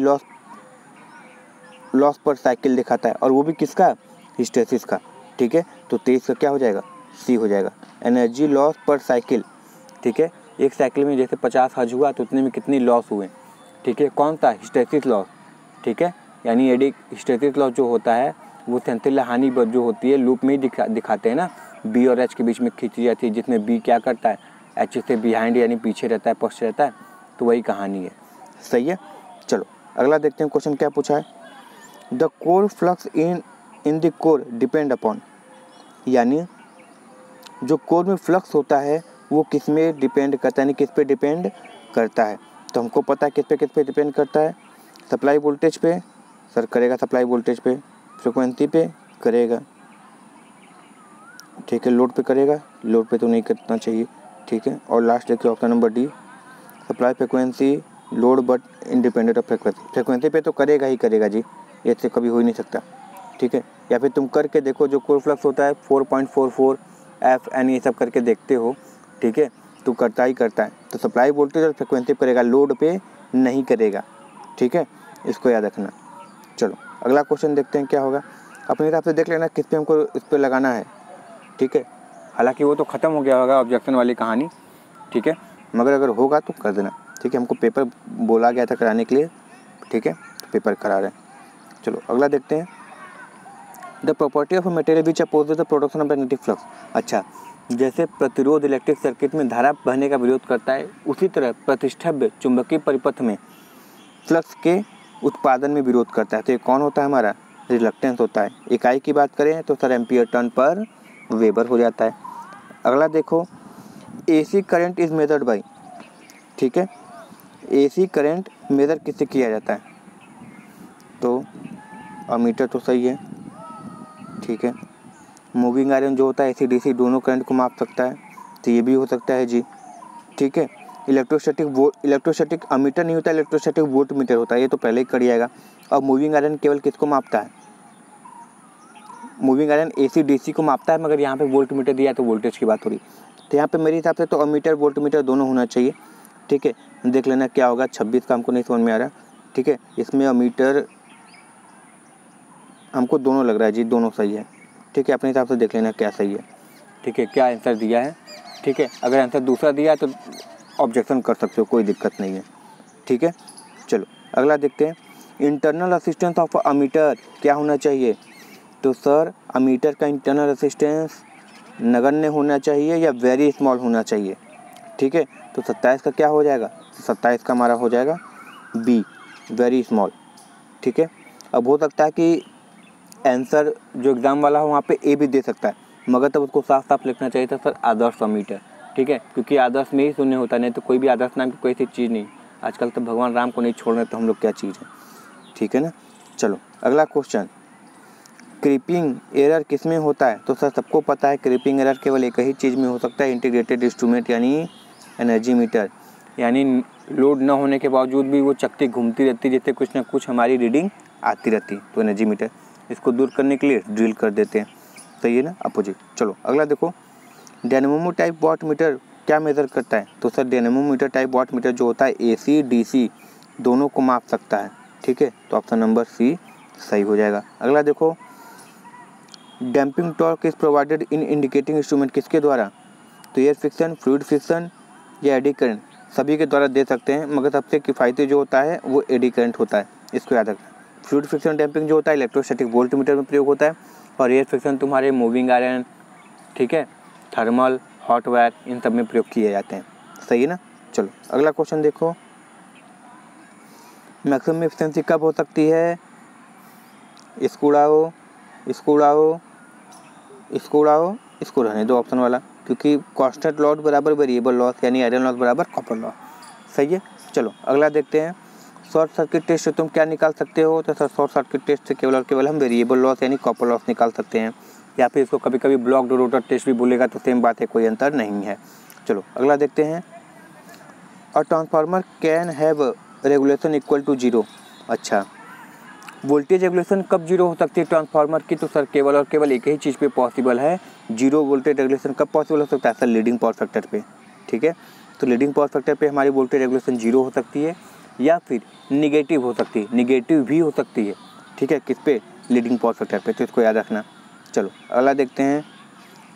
लॉस पर साइकिल दिखाता है, और वो भी किसका, हिस्टैरिसीस का, ठीक है। तो 23 का क्या हो जाएगा, सी हो जाएगा, एनर्जी लॉस पर साइकिल, ठीक है। एक साइकिल में जैसे 50 हर्ट्ज हुआ तो उतने में कितनी लॉस हुए, ठीक है, कौन सा, हिस्टैरिसीस लॉस, ठीक है। यानी एडी हिस्टैरिसीस लॉस जो होता है वो सेंट्रल हानि जो होती है लूप में ही दिखाते हैं ना, बी और एच के बीच में खींची जाती है, जिसमें बी क्या करता है, एच से बिहाइंड यानी पीछे रहता है, पश्च रहता है, तो वही कहानी है, सही है। चलो अगला देखते हैं, क्वेश्चन क्या पूछा है, the core flux in the core depend upon, यानी जो कोर में फ्लक्स होता है वो किस में डिपेंड करता है, यानी किस पे डिपेंड करता है। तो हमको पता है किस पे डिपेंड करता है, सप्लाई वोल्टेज पे, सर करेगा सप्लाई वोल्टेज पे, फ्रिक्वेंसी पे करेगा, ठीक है, लोड पे करेगा, लोड पे तो नहीं करना चाहिए, ठीक है। और लास्ट देखिए option number D, supply frequency load but independent of frequency, frequency पे तो करेगा ही करेगा जी, ये से कभी हो ही नहीं सकता, ठीक है। या फिर तुम करके देखो, जो कोर फ्लक्स होता है 4.44 FN ये सब करके देखते हो, ठीक है, तो करता ही करता है। तो सप्लाई वोल्टेज और फ्रिक्वेंसी करेगा, लोड पे नहीं करेगा, ठीक है, इसको याद रखना। चलो अगला क्वेश्चन देखते हैं क्या होगा, अपने हिसाब से देख लेना किस पे हमको इस पर लगाना है, ठीक है। हालांकि वो तो ख़त्म हो गया होगा ऑब्जेक्शन वाली कहानी, ठीक है, मगर अगर होगा तो कर देना, ठीक है। हमको पेपर बोला गया था कराने के लिए, ठीक है, पेपर करा रहे हैं। चलो अगला देखते हैं, the property of material which opposes the production of magnetic flux. अच्छा, जैसे प्रतिरोध इलेक्ट्रिक सर्किट में धारा बहने का विरोध करता है, उसी तरह प्रतिष्ठित चुंबकीय परिपथ में फ्लक्स के उत्पादन में विरोध करता है। तो ये कौन होता है हमारा, रिलक्टेंस होता है। इकाई की बात करें तो सर एम्पियर टर्न पर वेबर हो जाता है। अगला देखो, AC current is measured by, ठीक है, AC करंट मेजर किससे किया जाता है, तो अमीटर तो सही है, ठीक है। मूविंग आयरन जो होता है AC DC दोनों करंट को माप सकता है, तो ये भी हो सकता है जी, ठीक है। इलेक्ट्रोस्टैटिक अमीटर नहीं होता, इलेक्ट्रोस्टैटिक वोल्ट मीटर होता है, ये तो पहले ही कर आएगा। और मूविंग आयरन केवल किसको मापता है, मूविंग आयरन AC DC को मापता है, मगर यहाँ पे वोल्ट मीटर दिया है तो वोल्टेज की बात हो रही। तो यहाँ पे मेरे हिसाब से तो अमीटर वोल्ट मीटर दोनों होना चाहिए, ठीक है। देख लेना क्या होगा, 26 का हमको नहीं समझ में आ रहा, ठीक है। इसमें अमीटर हमको दोनों लग रहा है जी, दोनों सही है, ठीक है। अपने हिसाब से देख लेना क्या सही है, ठीक है, क्या आंसर दिया है, ठीक है। अगर आंसर दूसरा दिया है तो ऑब्जेक्शन कर सकते हो, कोई दिक्कत नहीं है, ठीक है। चलो अगला देखते हैं, इंटरनल असिस्टेंस ऑफ अमीटर क्या होना चाहिए। तो सर अमीटर का इंटरनल असिस्टेंस नगण्य होना चाहिए या वेरी स्मॉल होना चाहिए, ठीक है। तो 27 का क्या हो जाएगा, तो 27 का हमारा हो जाएगा बी, वेरी स्मॉल। ठीक है, अब हो सकता है कि आंसर जो एग्ज़ाम वाला हो वहाँ पे ए भी दे सकता है, मगर तब उसको साफ साफ लिखना चाहिए था सर आदर्श 100 मीटर। ठीक है, क्योंकि आदर्श में ही शून्य होता है, नहीं तो कोई भी आदर्श नाम की कोई ऐसी चीज़ नहीं। आजकल तो भगवान राम को नहीं छोड़ रहे तो हम लोग क्या चीज़ है। ठीक है ना। चलो अगला क्वेश्चन, क्रीपिंग एरर किस में होता है? तो सर सबको पता है क्रीपिंग एरर केवल एक ही चीज़ में हो सकता है, इंटीग्रेटेड इंस्ट्रूमेंट यानी एनर्जी मीटर। यानी लोड न होने के बावजूद भी वो चक्की घूमती रहती है, जिससे कुछ ना कुछ हमारी रीडिंग आती रहती है, तो एनर्जी मीटर। इसको दूर करने के लिए ड्रिल कर देते हैं। सही है ना, अपोजिट। चलो अगला देखो, डायनेमो टाइप वाट मीटर क्या मेज़र करता है? तो sir dynamometer type watt meter जो होता है AC DC दोनों को माप सकता है। ठीक है, तो ऑप्शन नंबर सी सही हो जाएगा। अगला देखो, damping torque is provided in indicating instrument किसके द्वारा? तो एयर फ्रिक्शन, फ्लूइड फ्रिक्शन या एडी करंट, सभी के द्वारा दे सकते हैं, मगर सबसे किफ़ायती जो होता है वो एडी करंट होता है, इसको याद रखना। फ्लूइड फ्रिक्शन डैम्पिंग जो होता है इलेक्ट्रोस्टैटिक वोल्टमीटर में प्रयोग होता है, और एयर फ्रिक्शन तुम्हारे मूविंग आयरन, ठीक है, थर्मल, हॉट वायर, इन सब में प्रयोग किए जाते हैं। सही है ना। चलो अगला क्वेश्चन देखो, मैक्सिमम एफिशिएंसी कब हो सकती है? इसको उड़ाओ, इसको उड़ाओ, इसको उड़ाओ, इसको रहने दो ऑप्शन वाला, क्योंकि कांस्टेंट लॉस बराबर वेरिएबल लॉस यानी आयरन लॉस बराबर कॉपर लॉस। सही है। चलो अगला देखते हैं, शॉर्ट सर्किट टेस्ट से तुम क्या निकाल सकते हो? तो सर शॉर्ट सर्किट टेस्ट से केवल और केवल हम वेरिएबल लॉस यानी कॉपर लॉस निकाल सकते हैं, या फिर इसको कभी कभी ब्लॉक्ड रोटर टेस्ट भी बोलेगा तो सेम बात है, कोई अंतर नहीं है। चलो अगला देखते हैं, a transformer can have regulation equal to 0। अच्छा, वोल्टेज रेगुलेशन कब जीरो हो सकती है ट्रांसफार्मर की? तो सर केवल और केवल एक ही चीज़ पे पॉसिबल है, जीरो वोल्टेज रेगुलेशन कब पॉसिबल हो सकता है? सर लीडिंग पावर फैक्टर पे। ठीक है, तो लीडिंग पावर फैक्टर पे हमारी वोल्टेज रेगुलेशन जीरो हो सकती है, या फिर निगेटिव हो सकती है, निगेटिव भी हो सकती है। ठीक है, किस पे? लीडिंग पावर फैक्टर पे, तो इसको याद रखना। चलो अगला देखते हैं,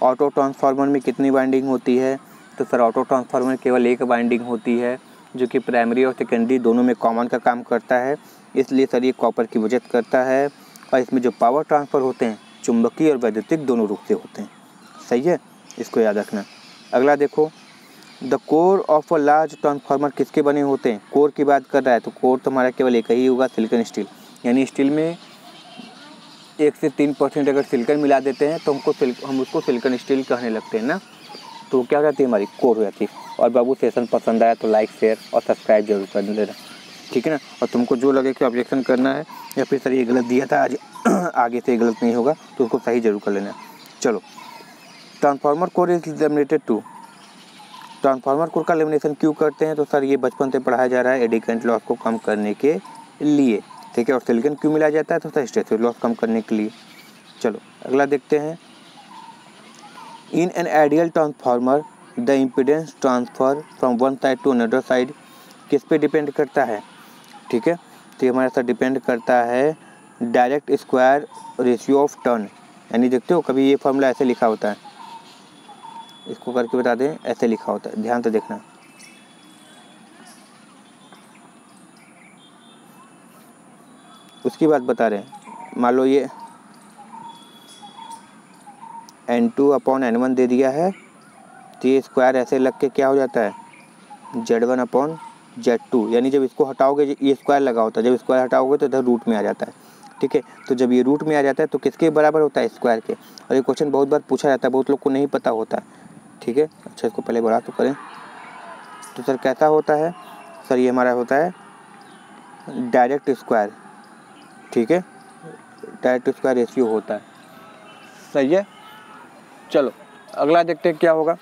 ऑटो ट्रांसफार्मर में कितनी वाइंडिंग होती है? तो सर ऑटो ट्रांसफार्मर में केवल एक वाइंडिंग होती है, जो कि प्राइमरी और सेकेंडरी दोनों में कॉमन का काम करता है, इसलिए सर ये कॉपर की बचत करता है। और इसमें जो पावर ट्रांसफ़र होते हैं चुंबकीय और वैद्युतिक दोनों रूप से होते हैं। सही है, इसको याद रखना। अगला देखो, the core of a large transformer किसके बने होते हैं? कोर की बात कर रहा है, तो कोर तो हमारा केवल एक ही होगा, सिलिकॉन स्टील। यानी स्टील में 1 से 3% अगर सिलिकॉन मिला देते हैं तो हम उसको सिलिकॉन स्टील कहने लगते हैं ना, तो क्या हो जाती है? हमारी कोर हो जाती है। और बाबू सेशन पसंद आया तो लाइक शेयर और सब्सक्राइब जरूर कर देना। ठीक है ना। और तुमको जो लगे कि ऑब्जेक्शन करना है या फिर सर ये गलत दिया था आज आगे से गलत नहीं होगा तो उसको सही जरूर कर लेना। चलो, transformer core is limited to, transformer core का लेमिनेशन क्यों करते हैं? तो सर ये बचपन से पढ़ाया जा रहा है, एडी करंट लॉस को कम करने के लिए। ठीक है, और सिलिकॉन क्यों मिलाया जाता है? तो सर हिस्टेरेसिस लॉस कम करने के लिए। चलो अगला देखते हैं, in an ideal transformer the impedance transfer from one side to another side किस पे डिपेंड करता है? ठीक है, तो ये हमारे साथ डिपेंड करता है direct square ratio of turn. यानी देखते हो कभी ये फॉर्मूला ऐसे लिखा होता है, इसको करके बता दें, ऐसे लिखा होता है, ध्यान से देखना। उसकी बात बता रहे हैं, मान लो ये N2/N1 दे दिया है, तो ये स्क्वायर ऐसे लग के क्या हो जाता है? Z1/Z2। यानी जब इसको हटाओगे ये स्क्वायर लगा होता है, जब स्क्वायर हटाओगे तो इधर रूट में आ जाता है। ठीक है, तो जब ये रूट में आ जाता है तो किसके बराबर होता है? स्क्वायर के। और ये क्वेश्चन बहुत बार पूछा जाता है, बहुत लोग को नहीं पता होता। ठीक है, अच्छा इसको पहले बढ़ा तो करें। तो सर कैसा होता है? सर ये हमारा होता है डायरेक्ट स्क्वायर। ठीक है, डायरेक्ट स्क्वायर रेशियो होता है। सही है। चलो अगला देखते हैं क्या होगा।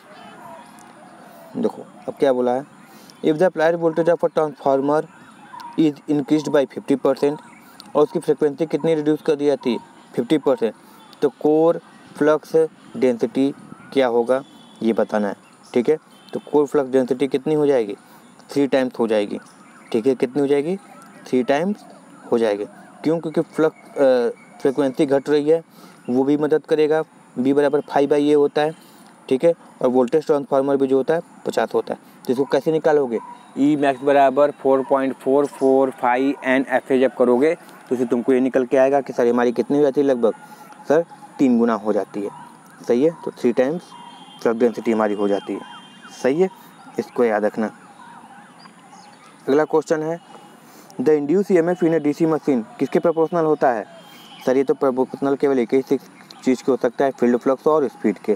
देखो अब क्या बोला है, if the applied voltage of a transformer is increased by 50% और उसकी फ्रिक्वेंसी कितनी रिड्यूस कर दी जाती है? 50%। तो कोर फ्लक्स डेंसिटी क्या होगा ये बताना है। ठीक है, तो कोर फ्लक्स डेंसिटी कितनी हो जाएगी? 3 टाइम्स हो जाएगी। ठीक है, कितनी हो जाएगी? 3 टाइम्स हो जाएगी। क्यों? क्योंकि फ्रिक्वेंसी घट रही है, वो भी मदद करेगा। B बराबर 5/A होता है। ठीक है, और वोल्टेज ट्रांसफार्मर भी जो होता है 50 होता है। तो इसको कैसे निकालोगे? E मैक्स बराबर 4.445 NFA जब करोगे तो इसे तुमको ये निकल के आएगा कि सर हमारी कितनी हो जाती है? लगभग सर 3 गुना हो जाती है। सही है, तो 3 टाइम्स फ्लक्स डेंसिटी हमारी हो जाती है। सही है, इसको याद रखना। अगला क्वेश्चन है, the induce EMF in A DC machine किसके प्रोपोर्शनल होता है? सर ये तो प्रोपोर्शनल केवल एक ही चीज़ के हो सकता है, फील्ड फ्लक्स और स्पीड के।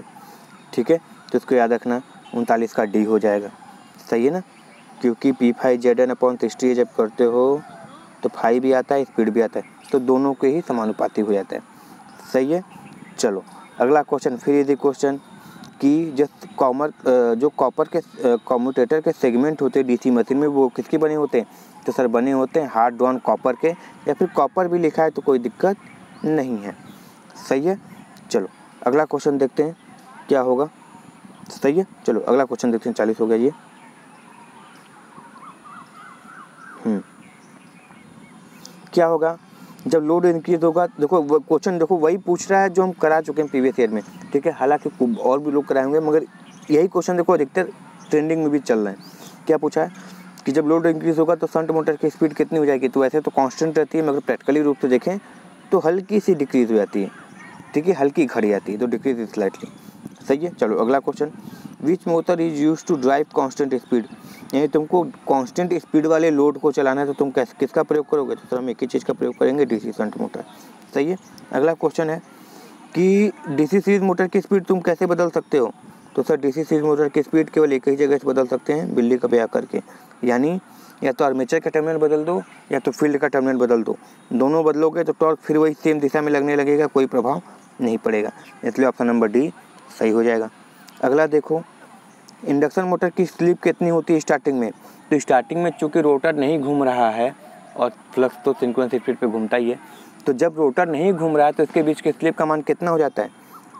ठीक है, तो इसको याद रखना, 39 का डी हो जाएगा। सही है ना, क्योंकि P5Zn/60 जब करते हो तो फाई भी आता है, स्पीड भी आता है, तो दोनों के ही समानुपाती हो जाता है। सही है। चलो अगला क्वेश्चन, फिर यदि क्वेश्चन कि जो कॉपर के कम्यूटेटर के सेगमेंट होते हैं डीसी मशीन में, वो किसके बने होते हैं? तो सर बने होते हैं हार्ड ड्रॉन कॉपर के, या फिर कॉपर भी लिखा है तो कोई दिक्कत नहीं है। सही है। चलो अगला क्वेश्चन देखते हैं क्या होगा। सही है, चलो अगला क्वेश्चन देखते हैं। 40 हो गया ये। क्या होगा जब लोड इंक्रीज होगा? देखो क्वेश्चन देखो वही पूछ रहा है जो हम करा चुके हैं प्रीवियस ईयर में। ठीक है, हालांकि और भी लोग कराएंगे, मगर यही क्वेश्चन देखो अधिकतर ट्रेंडिंग में भी चल रहे हैं। क्या पूछा है कि जब लोड इंक्रीज होगा तो शंट मोटर की स्पीड कितनी हो जाएगी? तो वैसे तो कांस्टेंट रहती है, मगर प्रैक्टिकली रूप से देखें तो हल्की सी डिक्रीज हो जाती है। ठीक है, हल्की घट जाती है, तो डिक्रीज स्लाइटली। सही है। चलो अगला question, which motor is use to drive constant speed? यानी तुमको कांस्टेंट स्पीड वाले लोड को चलाना है तो तुम किसका प्रयोग करोगे? तो हम एक ही चीज़ का प्रयोग करेंगे, डीसी शंट मोटर। सही है। अगला क्वेश्चन है कि डीसी सीरीज मोटर की स्पीड तुम कैसे बदल सकते हो? तो सर डीसी सीरीज मोटर की स्पीड केवल एक ही जगह से बदल सकते हैं, बिल्ली का ब्याह करके। यानी या तो आर्मेचर का टर्मिनल बदल दो या तो फील्ड का टर्मिनल बदल दो। दोनों बदलोगे तो टॉर्क फिर वही सेम दिशा में लगने लगेगा, कोई प्रभाव नहीं पड़ेगा। इसलिए ऑप्शन नंबर डी सही हो जाएगा। अगला देखो, इंडक्शन मोटर की स्लिप कितनी होती है स्टार्टिंग में? तो स्टार्टिंग में चूँकि रोटर नहीं घूम रहा है और फ्लक्स तो सिंक्रोनस स्पीड पे घूमता ही है, तो जब रोटर नहीं घूम रहा है तो इसके बीच की स्लिप का मान कितना हो जाता है?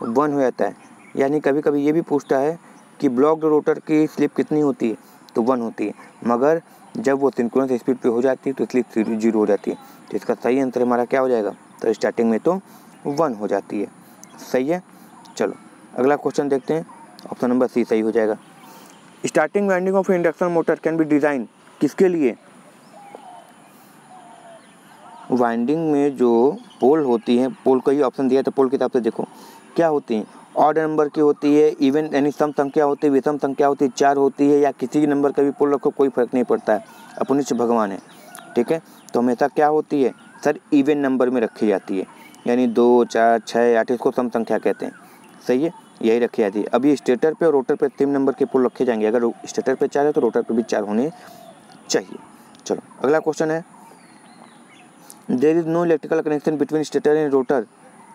1 हो जाता है। यानी कभी कभी ये भी पूछता है कि ब्लॉक्ड रोटर की स्लिप कितनी होती है? तो 1 होती है, मगर जब वो सिंक्रोनस स्पीड पे हो जाती है तो स्लिप 0 हो जाती है। तो इसका सही आंसर हमारा क्या हो जाएगा? तो स्टार्टिंग में तो 1 हो जाती है। सही है। चलो अगला क्वेश्चन देखते हैं, ऑप्शन नंबर सी सही हो जाएगा। Starting winding of induction motor can B design किसके लिए? वाइंडिंग में जो पोल होती है, पोल का ही ऑप्शन दिया है तो पोल के हिसाब से देखो क्या होती हैं। ऑड नंबर की होती है, इवन यानी सम संख्या होती है, विषम संख्या होती है, 4 होती है, या किसी नंबर का भी पोल रखो कोई फर्क नहीं पड़ता है, अपने से भगवान है। ठीक है, तो हमेशा क्या होती है सर? इवन नंबर में रखी जाती है, यानी 2, 4, 6, 8, इसको सम संख्या कहते हैं। सही है, यही रखी जाती है। अभी स्टेटर पे और रोटर पे 3 नंबर के पोल रखे जाएंगे। अगर स्टेटर पे 4 है तो रोटर पे भी 4 होने चाहिए। चलो अगला क्वेश्चन है, there is no electrical connection between stator and rotor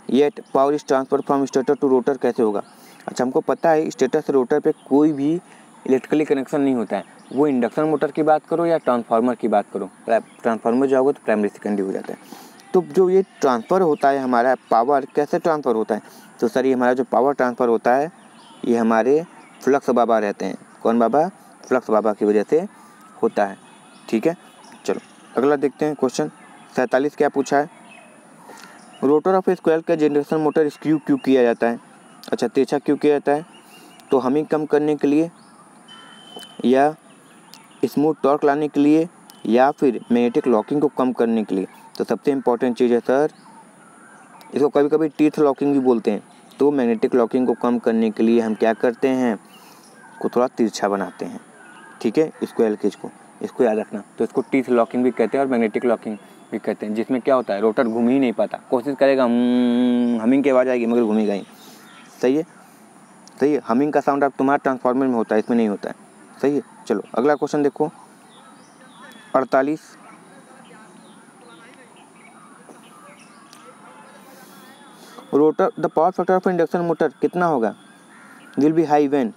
yet power is transfer from stator to rotor, कैसे होगा? अच्छा, हमको पता है स्टेटर से रोटर पे कोई भी इलेक्ट्रिकली कनेक्शन नहीं होता है। वो इंडक्शन मोटर की बात करो या ट्रांसफार्मर की बात करो, ट्रांसफार्मर जाओगे तो प्राइमरी सेकेंडरी हो जाता है। तो जो ये ट्रांसफ़र होता है हमारा पावर, कैसे ट्रांसफ़र होता है? तो सर ये हमारा जो पावर ट्रांसफ़र होता है ये हमारे फ्लक्स बाबा रहते हैं। कौन बाबा? फ्लक्स बाबा की वजह से होता है। ठीक है, चलो अगला देखते हैं क्वेश्चन 47 क्या पूछा है। रोटर ऑफ स्क्वायर का जनरेशन मोटर स्क्यू क्यों किया जाता है? अच्छा, तिरछा क्यों किया जाता है? तो हमिंग कम करने के लिए, या स्मूथ टॉर्क लाने के लिए, या फिर मैग्नेटिक लॉकिंग को कम करने के लिए। तो सबसे इम्पोर्टेंट चीज़ है सर, इसको कभी कभी टीथ लॉकिंग भी बोलते हैं। तो मैग्नेटिक लॉकिंग को कम करने के लिए हम क्या करते हैं, को थोड़ा तिरछा बनाते हैं। ठीक है, स्क्वायर केज को, इसको याद रखना। तो इसको टीथ लॉकिंग भी कहते हैं और मैग्नेटिक लॉकिंग भी कहते हैं, जिसमें क्या होता है रोटर घूम ही नहीं पाता, कोशिश करेगा हमिंग की आवाज़ आएगी मगर घूमेगा ही। सही है, सही है। हमिंग का साउंड आप तुम्हारा ट्रांसफार्मर में होता है, इसमें नहीं होता है। सही है। चलो अगला क्वेश्चन देखो 48, rotor the power factor of induction motor कितना होगा? विल बी हाई व्हेन,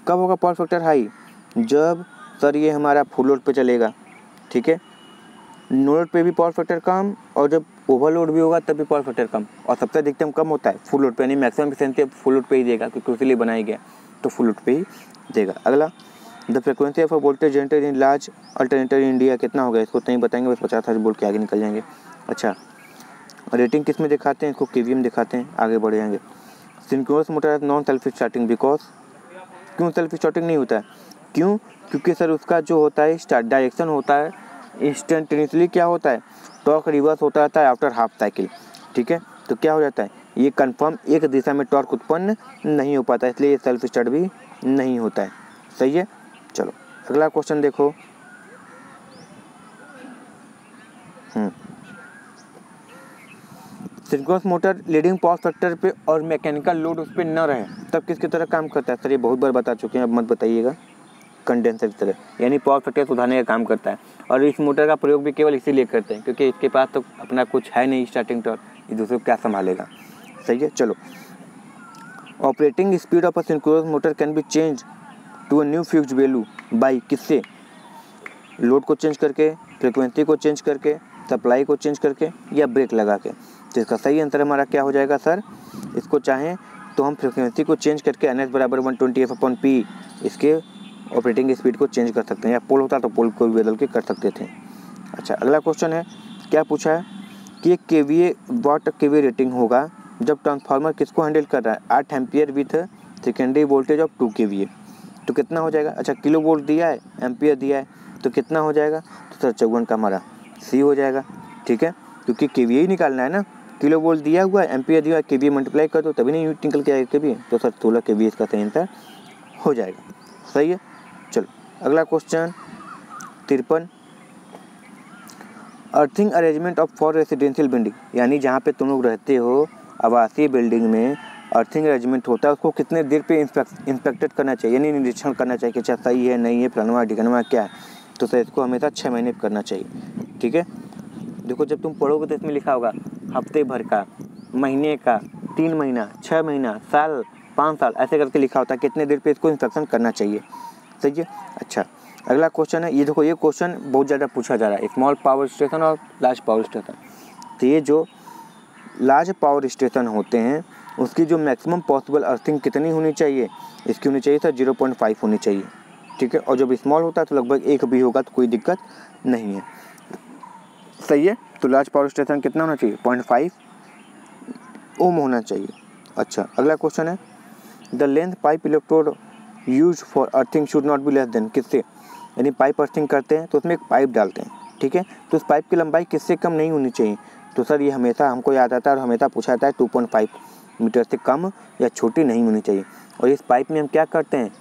कब होगा पावर फैक्टर हाई? जब सर ये हमारा फुल लोड पे चलेगा। ठीक है, नो लोड पे भी पावर फैक्टर कम, और जब ओवरलोड भी होगा तब भी पावर फैक्टर कम, और सबसे अधिकतम कम होता है फुल लोड पे, यानी मैक्सिमम एफिशिएंसी फुल लोड पे ही देगा, क्योंकि उसी लिए बनाया गया, तो फुल लोड पे ही देगा। अगला, the frequency of a voltage generator in large alternator in India कितना होगा? इसको नहीं बताएंगे, बस 50,000 बोल के आगे निकल जाएंगे। अच्छा, रेटिंग किस में दिखाते हैं? इसको केवीएम दिखाते हैं, आगे बढ़ जाएंगे। Synchronous motor non self starting because, क्यों सेल्फ स्टार्टिंग नहीं होता है? क्यों? क्योंकि सर उसका जो होता है स्टार्ट डायरेक्शन होता है इंस्टेंटेनियसली, क्या होता है टॉर्क रिवर्स होता रहता है आफ्टर हाफ साइकिल। ठीक है, तो क्या हो जाता है ये कंफर्म एक दिशा में टॉर्क उत्पन्न नहीं हो पाता, इसलिए ये सेल्फ स्टार्ट भी नहीं होता है। सही है। चलो अगला क्वेश्चन देखो synchronous motor leading power factor पे और मैकेनिकल लोड उस पर न रहे तब किसकी तरह काम करता है? सर ये बहुत बार बता चुके हैं, अब मत बताइएगा। कंडेंसर की तरह, यानी पावर फैक्टर सुधारने का काम करता है। और इस मोटर का प्रयोग भी केवल इसीलिए करते हैं क्योंकि इसके पास तो अपना कुछ है नहीं स्टार्टिंग टॉर्क, ये दूसरे को क्या संभालेगा। सही है। चलो, operating speed of a synchronous motor can be change to a new fixed value by, किससे? लोड को चेंज करके, फ्रिक्वेंसी को चेंज करके, सप्लाई को चेंज करके, या ब्रेक लगा के। तो इसका सही आंसर हमारा क्या हो जाएगा सर? इसको चाहें तो हम फ्रिक्वेंसी को चेंज करके NS बराबर 120 F/P इसके ऑपरेटिंग स्पीड को चेंज कर सकते हैं, या पोल होता तो पोल को भी बदल के कर सकते थे। अच्छा, अगला क्वेश्चन है, क्या पूछा है कि एक KVA वाट KVA रेटिंग होगा जब ट्रांसफार्मर किसको हैंडल कर रहा है? 8 ampere with secondary voltage of 2 kVA। तो कितना हो जाएगा? अच्छा, किलो वोल्ट दिया है, एम्पियर दिया है, तो कितना हो जाएगा? तो सर 54 का हमारा सी हो जाएगा। ठीक है, क्योंकि KVA ही निकालना है ना, किलो वोल्ट दिया हुआ है, एम्पियर दिया है, KVA मल्टीप्लाई कर दो तभी नहीं यूनिट निकल के आएगा KVA। तो सर 16 KVA इसका सही आंसर हो जाएगा। सही है। चलो, अगला question 53, earthing arrangement of for residential building, यानी जहाँ पे तुम लोग रहते हो आवासीय बिल्डिंग में अर्थिंग अरेंजमेंट होता है, उसको कितने देर पे इंस्पेक्टेड करना चाहिए, यानी निरीक्षण करना चाहिए कि अच्छा सही है नहीं है, फलाना ढिकनवा क्या है। तो सर इसको हमेशा 6 महीने करना चाहिए। ठीक है, देखो जब तुम पढ़ोगे तो इसमें लिखा होगा हफ्ते भर का, महीने का, 3 महीना, 6 महीना, साल, 5 साल, ऐसे करके लिखा होता है कितने देर पे इसको इंस्पेक्शन करना चाहिए। सही है। अच्छा, अगला क्वेश्चन है, ये देखो ये क्वेश्चन बहुत ज़्यादा पूछा जा रहा है, स्मॉल पावर स्टेशन और लार्ज पावर स्टेशन। तो ये जो लार्ज पावर स्टेशन होते हैं उसकी जो मैक्सिमम पॉसिबल अर्थिंग कितनी होनी चाहिए? इसकी होनी चाहिए सर 0.5 होनी चाहिए। ठीक है, और जब स्मॉल होता है तो लगभग 1 भी होगा तो कोई दिक्कत नहीं है। सही है। तो लार्ज पावर स्टेशन कितना होना चाहिए? 0.5 ओम होना चाहिए। अच्छा, अगला क्वेश्चन है, the length pipe electrode use for earthing should not be less than, किससे? यानी पाइप अर्थिंग करते हैं तो उसमें एक पाइप डालते हैं। ठीक है, तो उस पाइप की लंबाई किससे कम नहीं होनी चाहिए? तो सर ये हमेशा हमको याद आता है और हमेशा पूछा जाता है 2.5 मीटर से कम या छोटी नहीं होनी चाहिए। और इस पाइप में हम क्या करते हैं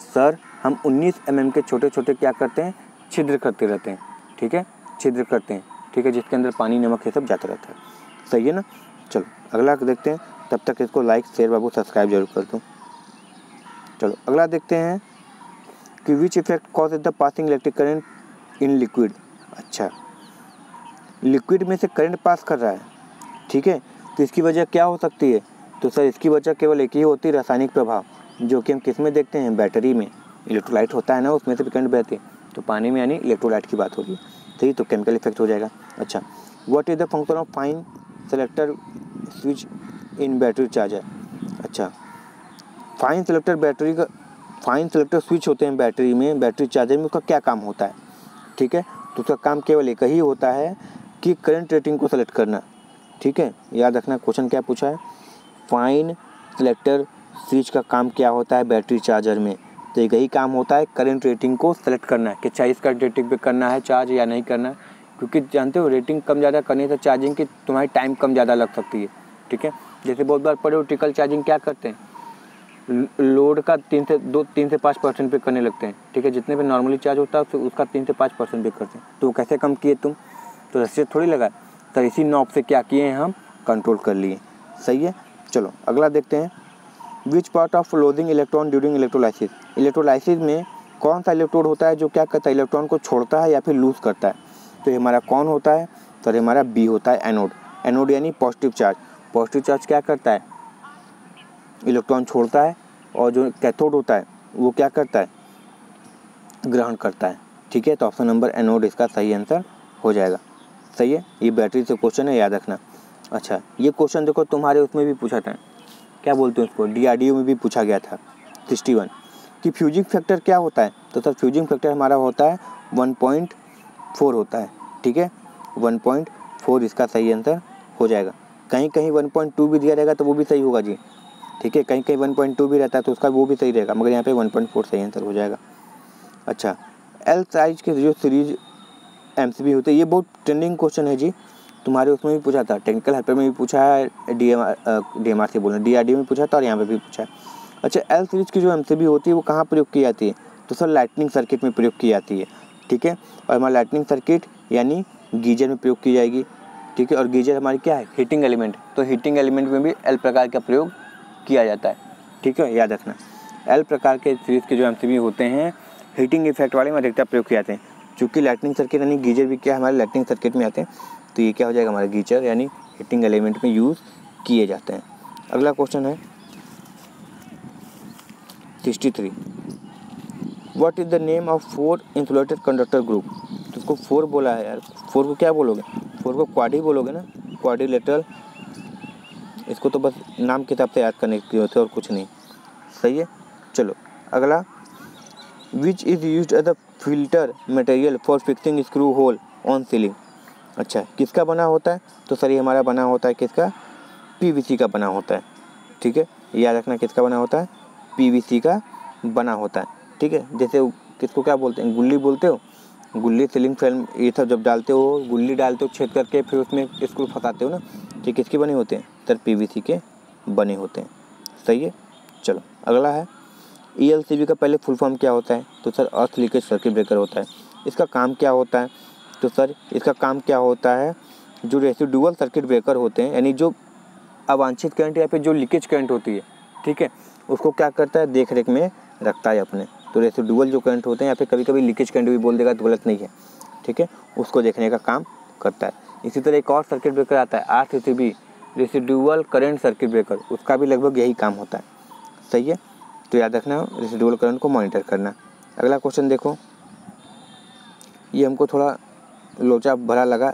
सर? हम 19 mm के छोटे छोटे क्या करते हैं? छिद्र करते रहते हैं। ठीक है, छिद्र करते हैं। ठीक है, जिसके अंदर पानी नमक ये सब जाता रहता है। सही है ना। चलो अगला देखते हैं, तब तक इसको लाइक शेयर बाबू सब्सक्राइब जरूर कर दो। चलो अगला देखते हैं कि which effect cause the passing electric current in liquid. अच्छा, लिक्विड में से करंट पास कर रहा है। ठीक है, तो इसकी वजह क्या हो सकती है? तो सर इसकी वजह केवल एक ही होती है, रासायनिक प्रभाव, जो कि हम किस में देखते हैं? बैटरी में इलेक्ट्रोलाइट होता है ना, उसमें से भी करंट बहती है। तो पानी में यानी इलेक्ट्रोलाइट की बात हो रही है। सही, तो केमिकल इफेक्ट हो जाएगा। अच्छा, what is the function of fine selector switch in battery charger? अच्छा, फाइन सेलेक्टर स्विच होते हैं बैटरी में, बैटरी चार्जर में, उसका क्या काम होता है? ठीक है, तो उसका काम केवल एक ही होता है कि करंट रेटिंग को सेलेक्ट करना। ठीक है, याद रखना क्वेश्चन क्या पूछा है, फाइन सेलेक्टर स्विच का काम क्या होता है बैटरी चार्जर में? तो एक ही काम होता है, करंट रेटिंग को सेलेक्ट करना है कि अच्छा इसका रेटिंग पे करना है चार्ज या नहीं करना है। क्योंकि जानते हो रेटिंग कम ज़्यादा करने से चार्जिंग की तुम्हारी टाइम कम ज़्यादा लग सकती है। ठीक है, जैसे बहुत बार पढ़े ट्रिकल चार्जिंग क्या करते हैं, लोड का 3 से 5% पे करने लगते हैं। ठीक है, जितने पे नॉर्मली चार्ज होता है उसका 3 से 5% पे करते हैं। तो कैसे कम किए तुम? तो रस्सी थोड़ी लगा, तो इसी नॉब से क्या किए हैं हम? कंट्रोल कर लिए। सही है। चलो अगला देखते हैं, which part of loading electron during electrolysis. Electrolysis में कौन सा इलेक्ट्रोड होता है जो क्या करता है? इलेक्ट्रॉन को छोड़ता है या फिर लूज करता है? तो ये हमारा कौन होता है? तो ये हमारा बी होता है, एनोड। एनोड यानी पॉजिटिव चार्ज। पॉजिटिव चार्ज क्या करता है? इलेक्ट्रॉन छोड़ता है, और जो कैथोड होता है वो क्या करता है? ग्रहण करता है। ठीक है, तो ऑप्शन नंबर एनोड इसका सही आंसर हो जाएगा। सही है, ये बैटरी से क्वेश्चन है, याद रखना। अच्छा, ये क्वेश्चन देखो तुम्हारे उसमें भी पूछा था, क्या बोलते हैं उसको, DRDO में भी पूछा गया था 61 कि फ्यूजिंग फैक्टर क्या होता है? तो सर फ्यूजिंग फैक्टर हमारा होता है 1.4 होता है। ठीक है, 1.4 इसका सही आंसर हो जाएगा। कहीं कहीं 1.2 भी दिया रहेगा तो वो भी सही होगा जी। ठीक है, कहीं कहीं 1.2 भी रहता है तो उसका वो भी सही रहेगा, मगर यहाँ पे 1.4 सही आंसर हो जाएगा। अच्छा, एल साइज के जो सीरीज MCB होते हैं, ये बहुत ट्रेंडिंग क्वेश्चन है जी, तुम्हारे उसमें भी पूछा था, टेक्निकल हेल्पर में भी पूछा है, DMR से बोलना, DRDO में पूछा था और यहाँ पे भी पूछा है। अच्छा, एल सीरीज की जो MCB होती है वो कहाँ प्रयोग की जाती है? तो सर लाइटनिंग सर्किट में प्रयोग की जाती है। ठीक है, और हमारा लाइटनिंग सर्किट यानी गीजर में प्रयोग की जाएगी, ठीक है। और गीजर हमारी क्या है, हीटिंग एलिमेंट, तो हीटिंग एलिमेंट में भी एल प्रकार का प्रयोग किया जाता है, ठीक है, याद रखना। एल प्रकार के सीरीज के जो एमसीबी होते हैं हीटिंग इफेक्ट वाले में अधिकतर प्रयोग किए जाते हैं। चूँकि लाइटनिंग सर्किट यानी गीजर भी क्या हमारे लाइटनिंग सर्किट में आते हैं, तो ये क्या हो जाएगा हमारा गीजर यानी हीटिंग एलिमेंट में यूज़ किए जाते हैं। अगला क्वेश्चन है 63, what is the name of 4 insulated conductor group. तो उसको 4 बोला है यार, 4 को क्या बोलोगे, 4 को क्वाडी बोलोगे ना, क्वाड्रिलेटरल। इसको तो बस नाम के हिसाब से याद करने की होते हैं और कुछ नहीं, सही है। चलो अगला, which is used as a filter material for fixing screw hole on ceiling. अच्छा, किसका बना होता है, तो सर ये हमारा बना होता है किसका, पीवीसी का बना होता है, ठीक है, याद रखना किसका बना होता है, पीवीसी का बना होता है, ठीक है। जैसे किसको क्या बोलते हैं, गुल्ली बोलते हो, गुल्ली सीलिंग फिल्म ये सब जब डालते हो, गुल्ली डालते हो छेद करके फिर उसमें स्क्रू फंसाते हो ना, तो किसके बने होते हैं, सर पीवीसी के बने होते हैं, सही है। चलो अगला है, ईएलसीबी का पहले फुल फॉर्म क्या होता है, तो सर अर्थ लीकेज सर्किट ब्रेकर होता है। इसका काम क्या होता है, तो सर इसका काम क्या होता है, जो रेसिडुअल सर्किट ब्रेकर होते हैं यानी जो अवांछित करंट या फिर जो लीकेज करंट होती है, ठीक है, उसको क्या करता है, देख रेख में रखता है अपने। तो रेसिडुअल जो करंट होते हैं या फिर कभी कभी लीकेज करंट भी बोल देगा तो गलत नहीं है, ठीक है, उसको देखने का काम करता है। इसी तरह एक और सर्किट ब्रेकर आता है RCCB, residual current circuit breaker, उसका भी लगभग यही काम होता है, सही है। तो याद रखना रेसिडुअल करंट को मॉनिटर करना। अगला क्वेश्चन देखो, ये हमको थोड़ा लोचा भरा लगा,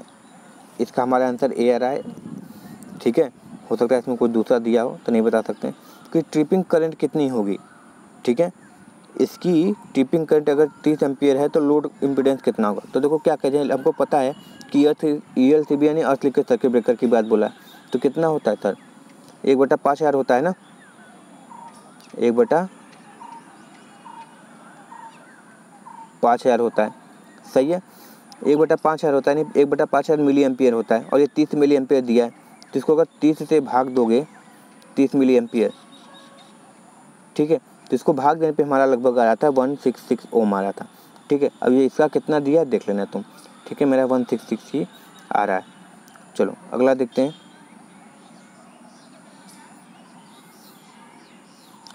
इसका हमारा आंसर ए आ रहा है, ठीक है। हो सकता है इसमें कोई दूसरा दिया हो तो नहीं बता सकते कि ट्रिपिंग करंट कितनी होगी, ठीक है। इसकी ट्रिपिंग करंट अगर 30 एम्पियर है तो लोड इम्पीडेंस कितना होगा। तो देखो क्या कह रहे हैं, हमको पता है कि ईएलसीबी यानी अर्थ लीकेज सर्किट ब्रेकर की बात बोला है, तो कितना होता है सर, 1/5000 होता है ना, 1/5000 होता है, सही है। 1/5000 होता है, नहीं 1/5000 मिली एम्पियर होता है, और ये 30 मिली एम्पियर दिया है, तो इसको अगर 30 से भाग दोगे, 30 मिली एम्पियर, ठीक है, तो इसको भाग देने पे हमारा लगभग आ रहा था 166 ओम आ रहा था, ठीक है। अब ये इसका कितना दिया देख लेना तुम, ठीक है, मेरा 166 ही आ रहा है। चलो अगला देखते हैं,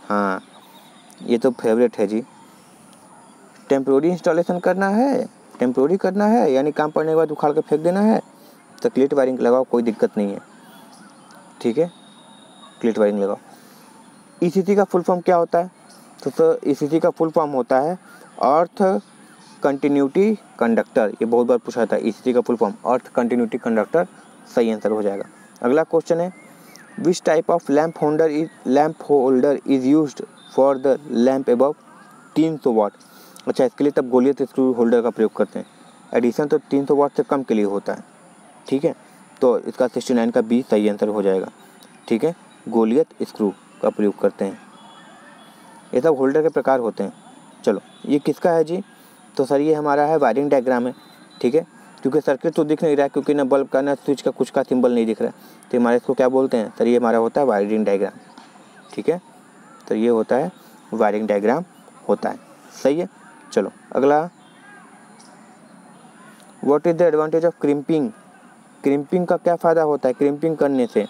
हाँ ये तो फेवरेट है जी, टेम्प्रोरी इंस्टॉलेशन करना है, टेम्प्रोरी करना है यानी काम पड़ने के बाद उखाड़ के फेंक देना है, तो क्लिट वायरिंग लगाओ, कोई दिक्कत नहीं है, ठीक है, क्लिट वायरिंग लगाओ। ईसीसी का फुल फॉर्म क्या होता है, तो सर ईसीसी का फुल फॉर्म होता है अर्थ कंटिन्यूटी कंडक्टर, ये बहुत बार पूछा था, ईसीसी का फुल फॉर्म अर्थ कंटिन्यूटी कंडक्टर, सही आंसर हो जाएगा। अगला क्वेश्चन है, which type of lamp holder is used for the lamp above 300 वाट। अच्छा, इसके लिए तब गोलियत स्क्रू होल्डर का प्रयोग करते हैं, एडिशन तो 300 वाट से कम के लिए होता है, ठीक है, तो इसका 69 का बी सही आंसर हो जाएगा, ठीक है, गोलियत स्क्रू का प्रयोग करते हैं। ये सब होल्डर के प्रकार होते हैं। चलो ये किसका है जी, तो सर ये हमारा है वायरिंग डायग्राम है, ठीक है, क्योंकि सर्किट तो दिख नहीं रहा है, क्योंकि ना बल्ब का ना स्विच का कुछ का सिंबल नहीं दिख रहा है, तो हमारे इसको क्या बोलते हैं सर, ये हमारा होता है वायरिंग डायग्राम, ठीक है, तो ये होता है वायरिंग डायग्राम होता है, सही है। चलो अगला, what is the advantage of crimping. Crimping का क्या फ़ायदा होता है, क्रिम्पिंग करने से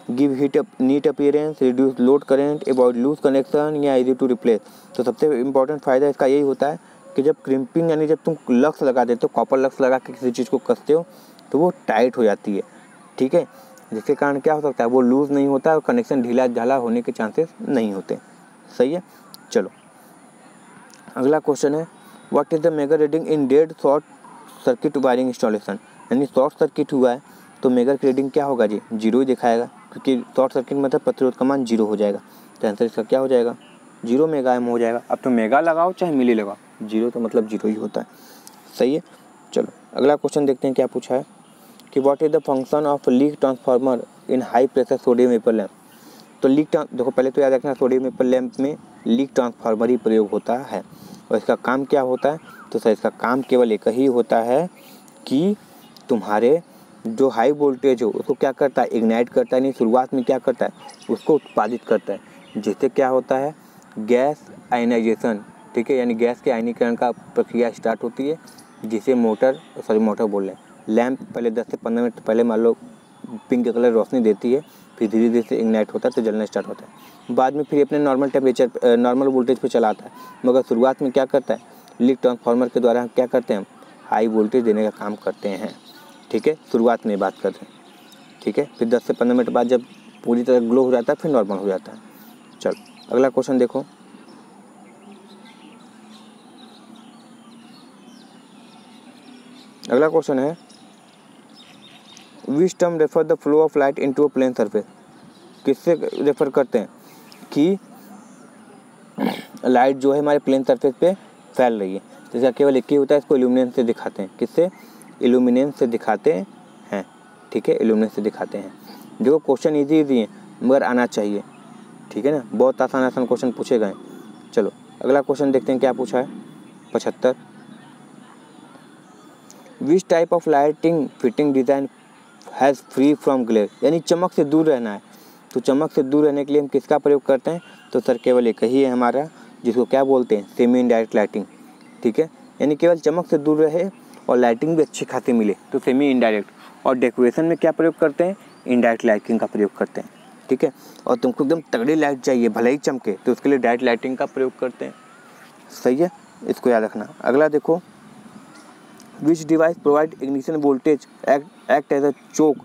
give neat appearance, reduce load current, avoid loose connection या इजी टू रिप्लेस। तो सबसे इम्पोर्टेंट फ़ायदा इसका यही होता है कि जब क्रिम्पिंग यानी जब तुम लक्स लगा देते हो, कॉपर लक्स लगा के किसी चीज़ को कसते हो तो वो टाइट हो जाती है, ठीक है, जिसके कारण क्या हो सकता है वो लूज़ नहीं होता और कनेक्शन ढीला ढाला होने के चांसेस नहीं होते, सही है। चलो अगला क्वेश्चन है, what is the mega reading in dead short circuit wiring installation. यानी शॉर्ट सर्किट हुआ है तो मेगा की रीडिंग क्या होगा जी, 0 ही दिखाएगा, क्योंकि शॉर्ट सर्किट मतलब प्रतिरोध का मान 0 हो जाएगा, तो आंसर इसका क्या हो जाएगा, 0 मेगा एम हो जाएगा। अब तो मेगा लगाओ चाहे मिली लगाओ, 0 तो मतलब 0 ही होता है, सही है। चलो अगला क्वेश्चन देखते हैं क्या पूछा है कि what is the function of leak transformer in high pressure sodium vapour lamp. तो देखो पहले तो याद रखना सोडियम वेपर लैंप में लीक ट्रांसफार्मर ही प्रयोग होता है, और इसका काम क्या होता है, तो सर इसका काम केवल एक ही होता है कि तुम्हारे जो हाई वोल्टेज हो उसको क्या करता है, इग्नाइट करता है, नहीं शुरुआत में क्या करता है उसको उत्पादित करता है, जिससे क्या होता है गैस आयनाइजेशन, ठीक है, यानी गैस के आयनीकरण का प्रक्रिया स्टार्ट होती है, जिसे मोटर बोल रहे हैं लैंप पहले 10 से 15 मिनट पहले मान लो पिंक कलर रोशनी देती है, फिर धीरे धीरे से इग्नाइट होता है तो जलना स्टार्ट होता है। बाद में फिर अपने नॉर्मल टेम्परेचर नॉर्मल वोल्टेज पे चला आता है, मगर शुरुआत में क्या करता है, लीक ट्रांसफार्मर के द्वारा हम क्या करते हैं, हाई वोल्टेज देने का काम करते हैं। ठीक है, शुरुआत में बात करते हैं। ठीक है, फिर 10 से 15 मिनट बाद जब पूरी तरह ग्लो हो जाता है फिर नॉर्मल हो जाता है। चलो अगला क्वेश्चन देखो। अगला क्वेश्चन है which term refer the flow of light into a plane surface. किससे रेफर करते हैं कि लाइट जो है हमारे प्लेन सरफेस पे फैल रही है, तो इसका केवल एक ही होता है, इसको इल्यूमिनेंस से दिखाते हैं। किससे? इल्यूमिनेंस से दिखाते हैं। ठीक है, इल्यूमिनेंस से दिखाते हैं। जो क्वेश्चन इजी है मगर आना चाहिए। ठीक है ना, बहुत आसान क्वेश्चन पूछे गए। चलो अगला क्वेश्चन देखते हैं क्या पूछा है। 75 which type of lighting fitting design has free from glare, यानी चमक से दूर रहना है, तो चमक से दूर रहने के लिए हम किसका प्रयोग करते हैं, तो सर केवल एक ही है हमारा, जिसको क्या बोलते हैं, सेमी इनडायरेक्ट लाइटिंग। ठीक है, यानी केवल चमक से दूर रहे और लाइटिंग भी अच्छी खासी मिले तो सेमी इनडायरेक्ट। और डेकोरेशन में क्या प्रयोग करते हैं, इनडायरेक्ट लाइटिंग का प्रयोग करते हैं। ठीक है, और तुमको एकदम तगड़ी लाइट चाहिए भले ही चमके तो उसके लिए डायरेक्ट लाइटिंग का प्रयोग करते हैं। सही है, इसको याद रखना। अगला देखो which device provide ignition voltage act as a choke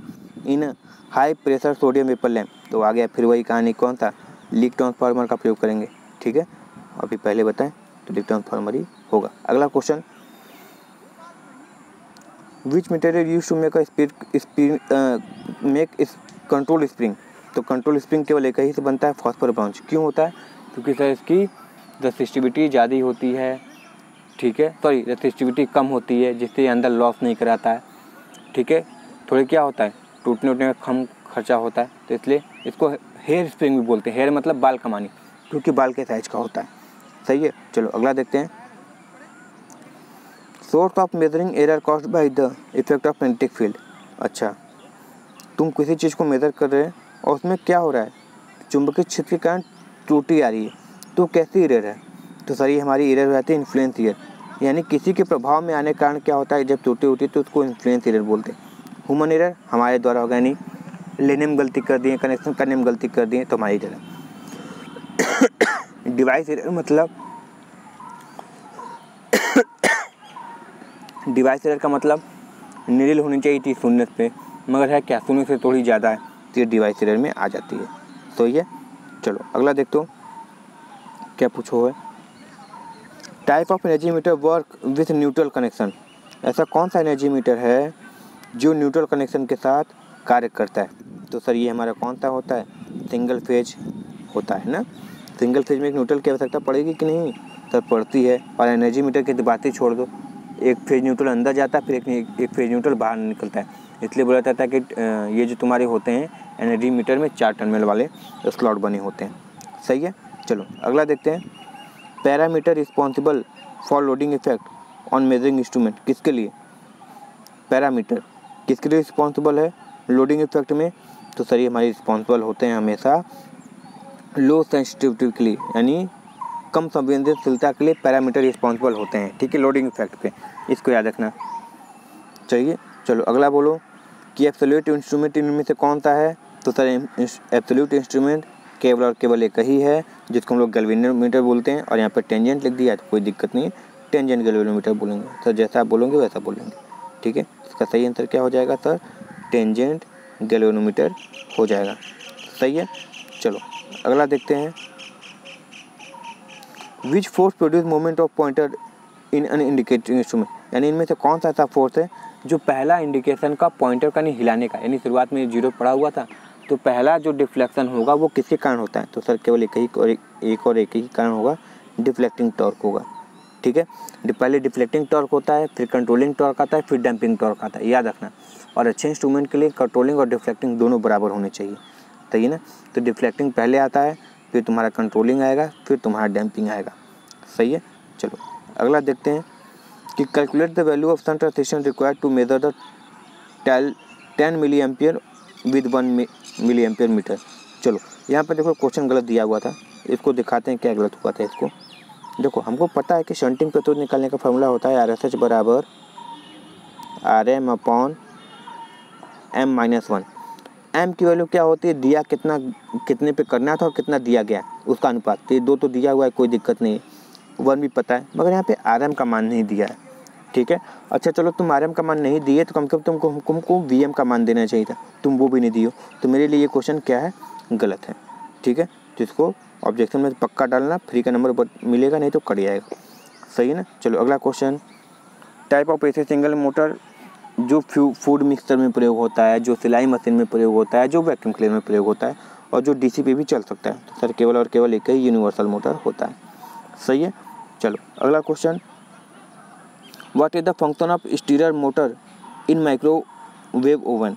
in high pressure sodium vapour lamp. तो आ गया फिर वही कहानी, कौन सा, लीक ट्रांसफार्मर का प्रयोग करेंगे। ठीक है, अभी पहले बताएं तो लीक ट्रांसफार्मर ही होगा। अगला question which material use to make control spring. तो कंट्रोल स्प्रिंग केवल एक ही से बनता है, फॉस्फोरस ब्राउन्स। क्यों होता है, क्योंकि सर इसकी रेसिस्टिविटी ज़्यादा होती है। ठीक है, सॉरी रेसिस्टिविटी कम होती है, जिससे अंदर लॉस नहीं कराता है। ठीक है, थोड़ी क्या होता है, टूटने उटने में कम खर्चा होता है, तो इसलिए इसको हेयर स्प्रिंग भी बोलते हैं। हेयर मतलब बाल कमानी, क्योंकि बाल के साइज का होता है। सही है, चलो अगला देखते हैं। Source of measuring error caused by the effect of magnetic field. अच्छा, तुम किसी चीज़ को मेजर कर रहे हैं और उसमें क्या हो रहा है, चुंबकीय क्षेत्र के कारण त्रुटि आ रही है, तो कैसी एरर है, तो सर ये हमारी एरर हो जाती है इन्फ्लुएंस एरर, यानी किसी के प्रभाव में आने के कारण क्या होता है, जब त्रुटि होती है तो उसको इन्फ्लुएंस एरर बोलते हैं। ह्यूमन एरर हमारे द्वारा होगा, यानी लेने में गलती कर दिए, कनेक्शन करने में गलती कर दिए तो हमारी एरर। डिवाइस एरर मतलब डिवाइस एरर का मतलब नीडल होनी चाहिए थी 0 पे, मगर है क्या 0 से थोड़ी ज़्यादा है, तो ये डिवाइस एरर में आ जाती है। तो ये चलो अगला देखते हो क्या पूछो है। Type of energy meter work with neutral connection. ऐसा कौन सा एनर्जी मीटर है जो न्यूट्रल कनेक्शन के साथ कार्य करता है, तो सर ये हमारा कौन सा होता है, सिंगल फेज होता है ना। सिंगल फेज में एक न्यूट्रल की आवश्यकता पड़ेगी कि नहीं, सर पड़ती है। और एनर्जी मीटर की बात ही छोड़ दो, एक फेज न्यूट्रल अंदर जाता है, फिर एक फेज न्यूट्रल बाहर निकलता है, इसलिए बोला जाता है कि ये जो तुम्हारे होते हैं एनर्जी मीटर में 4 टर्मिनल वाले स्लॉट बने होते हैं। सही है, चलो अगला देखते हैं। Parameter responsible for loading effect on measuring instrument. किसके लिए पैरामीटर, किसके लिए रिस्पॉन्सिबल है लोडिंग इफेक्ट में, तो सर ये हमारे रिस्पॉन्सिबल होते हैं हमेशा लो सेंसिटिविटी के लिए, यानी कम संवेदनशीलता के लिए पैरामीटर रिस्पॉन्सिबल होते हैं। ठीक है, लोडिंग इफेक्ट पे, इसको याद रखना चाहिए। चलो अगला बोलो कि एब्सोल्यूट इंस्ट्रूमेंट इनमें से कौन सा है, तो सर एब्सोल्यूट इंस्ट्रूमेंट केवल और केवल एक ही है, जिसको हम लोग गैल्वेनोमीटर बोलते हैं। और यहाँ पर टेंजेंट लिख दिया तो कोई दिक्कत नहीं है, टेंजेंट गैल्वेनोमीटर बोलेंगे। सर जैसा आप बोलोगे वैसा बोलेंगे। ठीक है, इसका सही आंसर क्या हो जाएगा सर, टेंजेंट गैल्वेनोमीटर हो जाएगा। सही है, चलो अगला देखते हैं। Which force produce moment of pointer in an indicating instrument, यानी इनमें से कौन सा ऐसा फोर्स है जो पहला इंडिकेशन का पॉइंटर का नहीं हिलाने का, यानी शुरुआत में 0 पड़ा हुआ था तो पहला जो डिफ्लेक्शन होगा वो किसके कारण होता है, तो सर केवल एक ही कारण होगा, डिफ्लेक्टिंग टॉर्क होगा। ठीक है, पहले डिफ्लेक्टिंग टॉर्क होता है, फिर कंट्रोलिंग टॉर्क आता है, फिर डंपिंग टॉर्क आता है, याद रखना। और अच्छे इंस्ट्रूमेंट के लिए कंट्रोलिंग और डिफ्लेक्टिंग दोनों बराबर होने चाहिए। सही है ना, तो डिफ्लेक्टिंग पहले आता है, फिर तुम्हारा कंट्रोलिंग आएगा, फिर तुम्हारा डैम्पिंग आएगा। सही है, चलो अगला देखते हैं कि calculate the value of shunt resistance required to measure the 10 milli ampere with 1 milli ampere meter. चलो यहाँ पर देखो क्वेश्चन गलत दिया हुआ था, इसको दिखाते हैं क्या गलत हुआ था। इसको देखो, हमको पता है कि शंटिंग प्रतिरोध निकालने का फॉर्मूला होता है RSH बराबर RM अपॉन M-1। M की वैल्यू क्या होती है, दिया कितने पे करना था और कितना दिया गया उसका अनुपात। तो ये 2 तो दिया हुआ है, कोई दिक्कत नहीं है, 1 भी पता है, मगर यहाँ पे RM का मान नहीं दिया है, ठीक है। अच्छा चलो, तुम RM का मान नहीं दिए तो कम से कम तुमको VM का मान देना चाहिए था, तुम वो भी नहीं दियो, तो मेरे लिए ये क्वेश्चन क्या है, गलत है, ठीक है। तो इसको ऑब्जेक्शन में पक्का डालना, फ्री का नंबर मिलेगा, नहीं तो कट जाएगा, सही है ना। चलो अगला question, type of AC single motor जो फूड मिक्सचर में प्रयोग होता है, जो सिलाई मशीन में प्रयोग होता है, जो वैक्यूम क्लीनर में प्रयोग होता है और जो डीसी पे भी चल सकता है। तो सर केवल और केवल एक ही यूनिवर्सल मोटर होता है, सही है। चलो अगला question, what is the function of stirrer motor in microwave oven,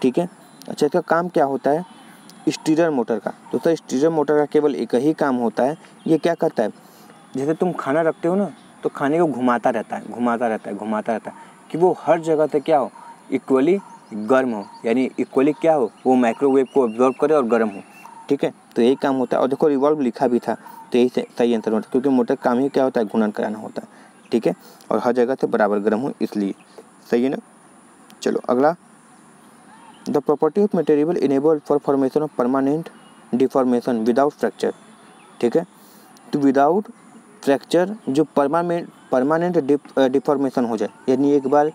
ठीक है। अच्छा इसका काम क्या होता है स्टीरर मोटर का, तो सर स्टीरर मोटर का केवल एक ही काम होता है, ये क्या करता है, जैसे तुम खाना रखते हो ना, तो खाने को घुमाता रहता है कि वो हर जगह से क्या हो, इक्वली गर्म हो, यानी इक्वली क्या हो, वो माइक्रोवेव को ऑब्जॉर्व करे और गर्म हो, ठीक है। तो यही काम होता है। और देखो रिवॉल्व लिखा भी था, तो यही सही आंसर होता है, क्योंकि मोटर काम ही क्या होता है, घूर्णन कराना होता है, ठीक है, और हर जगह से बराबर गर्म हो, इसलिए सही है ना। चलो अगला, the property of material enable for formation of permanent deformation without fracture, ठीक है। तो विदाउट फ्रैक्चर जो परमानेंट डिफॉर्मेशन हो जाए, यानी एक बार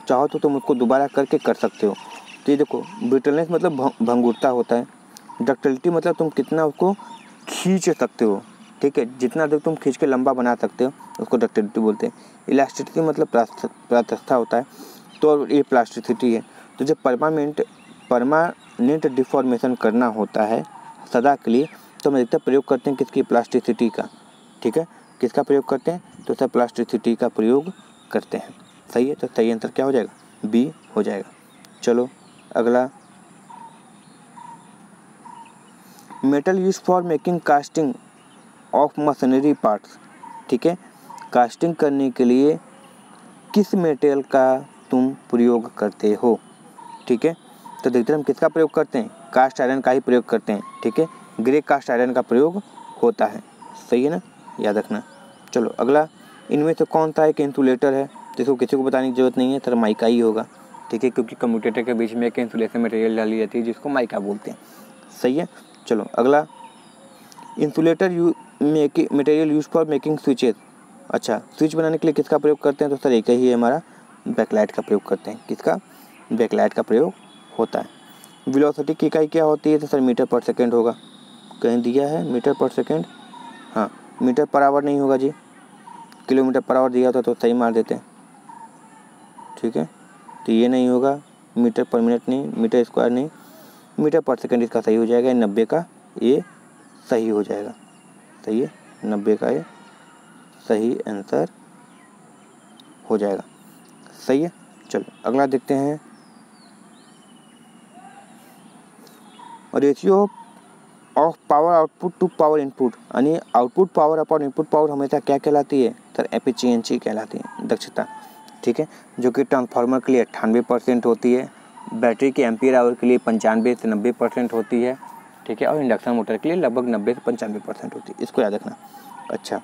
चाहो तो तुम उसको दोबारा करके कर सकते हो। तो ये देखो, ब्रिटलनेस मतलब भंगुरता होता है, डक्टिलिटी मतलब तुम कितना उसको खींच सकते हो, ठीक है, जितना देर तुम खींच के लंबा बना सकते हो उसको डक्टिलिटी बोलते हैं। इलास्टिसिटी मतलब प्रायस्थता होता है, तो ये प्लास्टिसिटी है। तो जब परमानेंट डिफॉर्मेशन करना होता है सदा के लिए, तो हम अधिकतर प्रयोग करते हैं किसकी, प्लास्टिसिटी का, ठीक है। किसका प्रयोग करते हैं, तो सब प्लास्टिसिटी का प्रयोग करते हैं, सही है। तो सही आंसर क्या हो जाएगा, बी हो जाएगा। चलो अगला, metal use for making casting of machinery parts, ठीक है। कास्टिंग करने के लिए किस मेटेरियल का तुम प्रयोग करते हो, ठीक है। तो देखते हैं हम किसका प्रयोग करते हैं, कास्ट आयरन का ही प्रयोग करते हैं, ठीक है, ग्रे कास्ट आयरन का प्रयोग होता है, सही है ना, याद रखना। चलो अगला, इनमें से कौन सा एक इंसुलेटर है, जिसको किसी को बताने की जरूरत नहीं है, सर माइका ही होगा, ठीक है, क्योंकि कम्यूटेटर के बीच में एक इंसुलेशन मटेरियल डाली जाती है जिसको माइका बोलते हैं, सही है। चलो अगला, insulator material use for making switches, अच्छा स्विच बनाने के लिए किसका प्रयोग करते हैं, तो सर एक ही है हमारा, बैकलाइट का प्रयोग करते हैं, किसका, बैकलाइट का प्रयोग होता है। वेलोसिटी की इकाई क्या होती है, तो सर मीटर पर सेकेंड होगा, कहीं दिया है मीटर पर सेकेंड, हाँ मीटर पर आवर नहीं होगा जी, किलोमीटर पर आवर दिया होता तो सही मार देते, ठीक है। तो ये नहीं होगा, मीटर पर मिनट नहीं, मीटर स्क्वायर नहीं, मीटर पर सेकेंड इसका सही हो जाएगा, 90 का ये सही हो जाएगा, सही है, 90 का ये सही आंसर हो जाएगा, सही है। चलो अगला देखते हैं, ratio of power output to power input, यानी output power upon input power हमेशा क्या कहलाती है, सर एफिशिएंसी कहलाती है, दक्षता, ठीक है, जो कि ट्रांसफार्मर के लिए 98% होती है, बैटरी के एम्पियर आवर के लिए 95 से 90% होती है, ठीक है, और इंडक्शन मोटर के लिए लगभग 90 से 95% होती है, इसको याद रखना। अच्छा,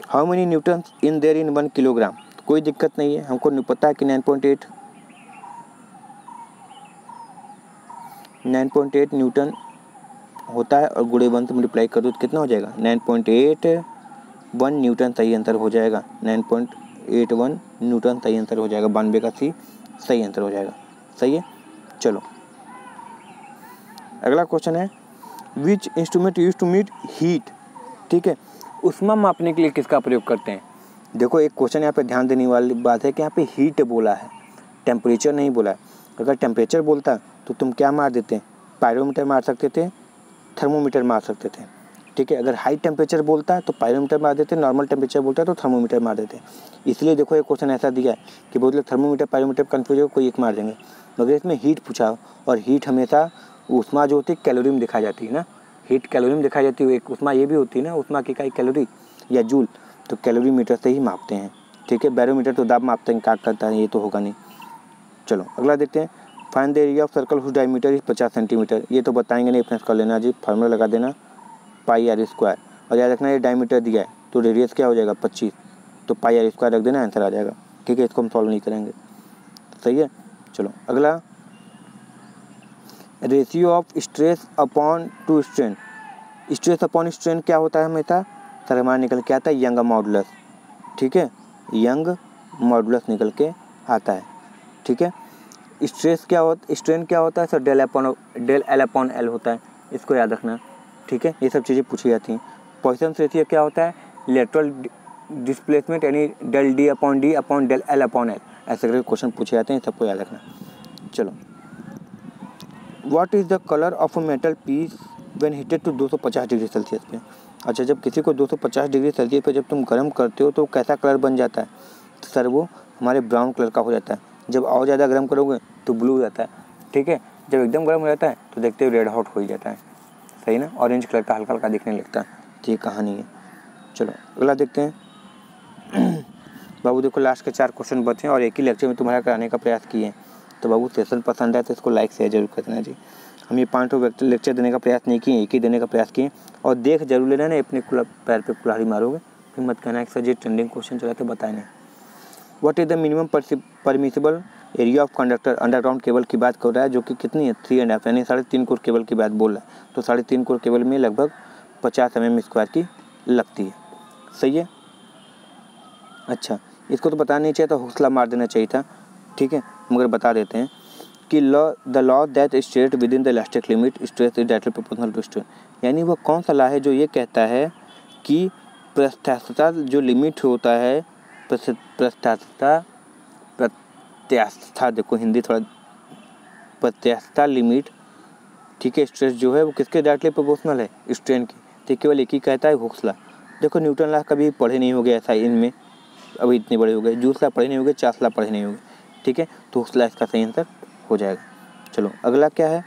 how many newton in there in 1 kilogram, कोई दिक्कत नहीं है, हमको नहीं पता है कि 9.8 न्यूटन होता है, और गुणे 1 से मल्टीप्लाई कर दो तो कितना हो जाएगा, 9.81 न्यूटन सही आंसर हो जाएगा, 9.81 न्यूटन सही आंसर हो जाएगा, 92 का सी सही आंसर हो जाएगा, सही है। चलो अगला क्वेश्चन है, which instrument use to meet heat, ठीक है, ऊष्मा मापने के लिए किसका प्रयोग करते हैं। देखो एक क्वेश्चन यहाँ पे ध्यान देने वाली बात है कि यहाँ पे हीट बोला है, टेम्परेचर नहीं बोला है। अगर टेम्परेचर बोलता तो तुम क्या मार देते, पायरोमीटर मार सकते थे, थर्मोमीटर मार सकते थे, ठीक है। अगर हाई टेम्परेचर बोलता है तो पायरोमीटर मार देते, नॉर्मल टेम्परेचर बोलता है तो थर्मोमीटर मार देते। इसलिए देखो एक क्वेश्चन ऐसा दिया है कि बोले थर्मोमीटर पायरोमीटर कन्फ्यूज हो, कोई एक मार देंगे, मगर इसमें हीट पूछा, और हीट हमेशा ऊष्मा जो होती है कैलोरी में दिखाई जाती है ना, हीट कैलोरी में दिखाई जाती है, एक ऊष्मा ये भी होती है ना, ऊष्मा की इकाई कैलोरी या जूल, तो कैलोरी मीटर से ही मापते हैं, ठीक है। बैरोमीटर तो दाब मापते हैं, क्या करता है ये तो होगा नहीं। चलो अगला देखते हैं, find the area of circle whose diameter is 50 centimetre, ये तो बताएंगे नहीं, रेफरेंस कर लेना जी, फार्मूला लगा देना पाई आर स्क्वायर, और याद रखना ये डायमीटर दिया है तो रेडियस क्या हो जाएगा 25, तो पाई आर स्क्वायर रख देना, आंसर आ जाएगा, ठीक है। इसको हम सॉल्व नहीं करेंगे। सही है। चलो अगला, ratio of stress upon two strain. Stress upon strain क्या होता है हमेशा, सर हमारा निकल के आता है यंग मॉडुलस, ठीक है, यंग मॉडुलस निकल के आता है, ठीक है। स्ट्रेस क्या होता, स्ट्रेन क्या होता है sir, del L upon L होता है, इसको याद रखना, ठीक है। ये सब चीज़ें पूछी जाती हैं। पॉइसन्स रेशियो क्या होता है, लेटरल डिस्प्लेसमेंट यानी del D upon del L upon L, ऐसे करके क्वेश्चन पूछे जाते हैं, सबको याद रखना। चलो, what is the colour of a metal piece when heated to 250 degree Celsius पे। अच्छा, जब किसी को 250 डिग्री सेल्सियस पे जब तुम गर्म करते हो तो कैसा कलर बन जाता है, तो सर वो हमारे ब्राउन कलर का हो जाता है। जब और ज़्यादा गर्म करोगे तो ब्लू हो जाता है, ठीक है। जब एकदम गर्म हो जाता है तो देखते हो रेड हॉट हो ही जाता है, सही ना, ऑरेंज कलर का हल्का हल्का दिखने लगता है। तो ये कहानी है। चलो अगला देखते हैं। बाबू देखो, लास्ट के 4 क्वेश्चन बचे हैं और एक ही लेक्चर में तुम्हारा कराने का प्रयास किए हैं। तो बाबू सेशन पसंद आए तो इसको लाइक शेयर जरूर कर देना जी। हम ये 5 लेक्चर देने का प्रयास नहीं किए, एक ही देने का प्रयास किए। और देख जरूर लेना ना, अपने पैर पे कुल्हाड़ी मारोगे फिर मत कहना कि सर ये ट्रेंडिंग क्वेश्चन चला तो बताए नहीं। What is the minimum permissible area of conductor, underground cable की बात कर रहा है, जो कि कितनी है 3.5 यानी 3.5 कोर केबल की बात बोल रहा है। तो 3.5 कोर केबल में लगभग 50 mm² की लगती है, सही है। अच्छा, इसको तो बताना नहीं चाहिए, तो हौसला मार देना चाहिए था, ठीक है, मगर बता देते हैं कि the law that state within the elastic limit stress is directly proportional to strain. यानी वो कौन सा लॉ है जो ये कहता है कि प्रत्यास्थता जो लिमिट होता है, प्रत्यास्थता देखो हिंदी थोड़ा, प्रत्यास्थता लिमिट, ठीक है, स्ट्रेस जो है वो किसके डायरेक्टली प्रोपोर्शनल है, स्ट्रेन की। तो केवल एक ही कहता है, हुक्स लॉ। देखो न्यूटन लॉ कभी पढ़े नहीं होगे ऐसा इनमें, अभी इतने बड़े हो गए, जूस लॉ पढ़े नहीं होगे, चार्ल्स लॉ पढ़े नहीं होगे, ठीक है। तो हुक्स लॉ इसका सही आंसर हो जाएगा। चलो अगला क्या है,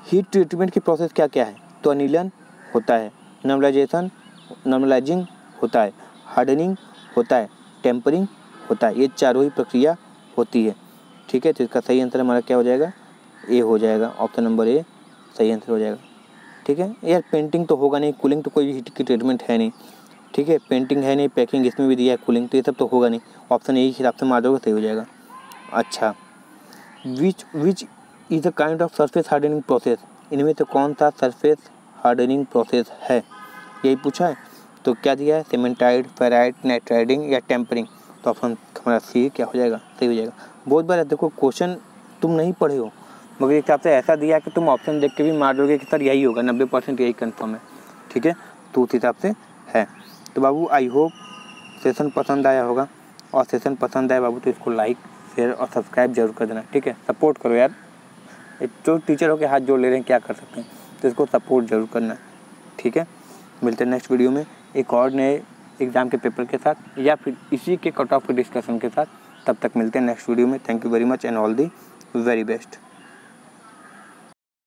हीट ट्रीटमेंट की प्रोसेस क्या क्या है, तो अनिलन होता है, नॉर्मलाइजिंग होता है, हार्डनिंग होता है, टेम्परिंग होता है, ये चारों ही प्रक्रिया होती है, ठीक है। तो इसका सही आंसर हमारा क्या हो जाएगा, ए हो जाएगा, ऑप्शन नंबर ए सही आंसर हो जाएगा, ठीक है। यार पेंटिंग तो होगा नहीं, कूलिंग तो कोई भी हीट की ट्रीटमेंट है नहीं, ठीक है, पेंटिंग है नहीं, पैकिंग इसमें भी दिया है, कूलिंग, तो ये सब तो होगा नहीं, ऑप्शन ए ही हिसाब से मार दोगे सही हो जाएगा। अच्छा, which is a kind of surface hardening process, इनमें से कौन सा सरफेस हार्डनिंग प्रोसेस है, यही पूछा है। तो क्या दिया है, सीमेंटाइड, फेराइट, नाइट्राइडिंग या टेम्परिंग। तो ऑप्शन हमारा सी क्या हो जाएगा, सही हो जाएगा। बहुत बार देखो क्वेश्चन तुम नहीं पढ़े हो, मगर एक हिसाब से ऐसा दिया कि तुम ऑप्शन देख के भी मार दोगे कि सर यही होगा, 90% यही कंफर्म है, ठीक है। तो उस हिसाब से है। तो बाबू आई होप सेशन पसंद आया होगा, और सेशन पसंद आया बाबू तो इसको लाइक शेयर और सब्सक्राइब जरूर कर देना, ठीक है। सपोर्ट करो यार, जो टीचर हो के हाथ जोड़ ले रहे हैं क्या कर सकते हैं, तो इसको सपोर्ट जरूर करना, ठीक है। मिलते हैं नेक्स्ट वीडियो में एक और नए एग्ज़ाम के पेपर के साथ या फिर इसी के कट ऑफ के डिस्कशन के साथ। तब तक मिलते हैं नेक्स्ट वीडियो में। Thank you very much and all the very best.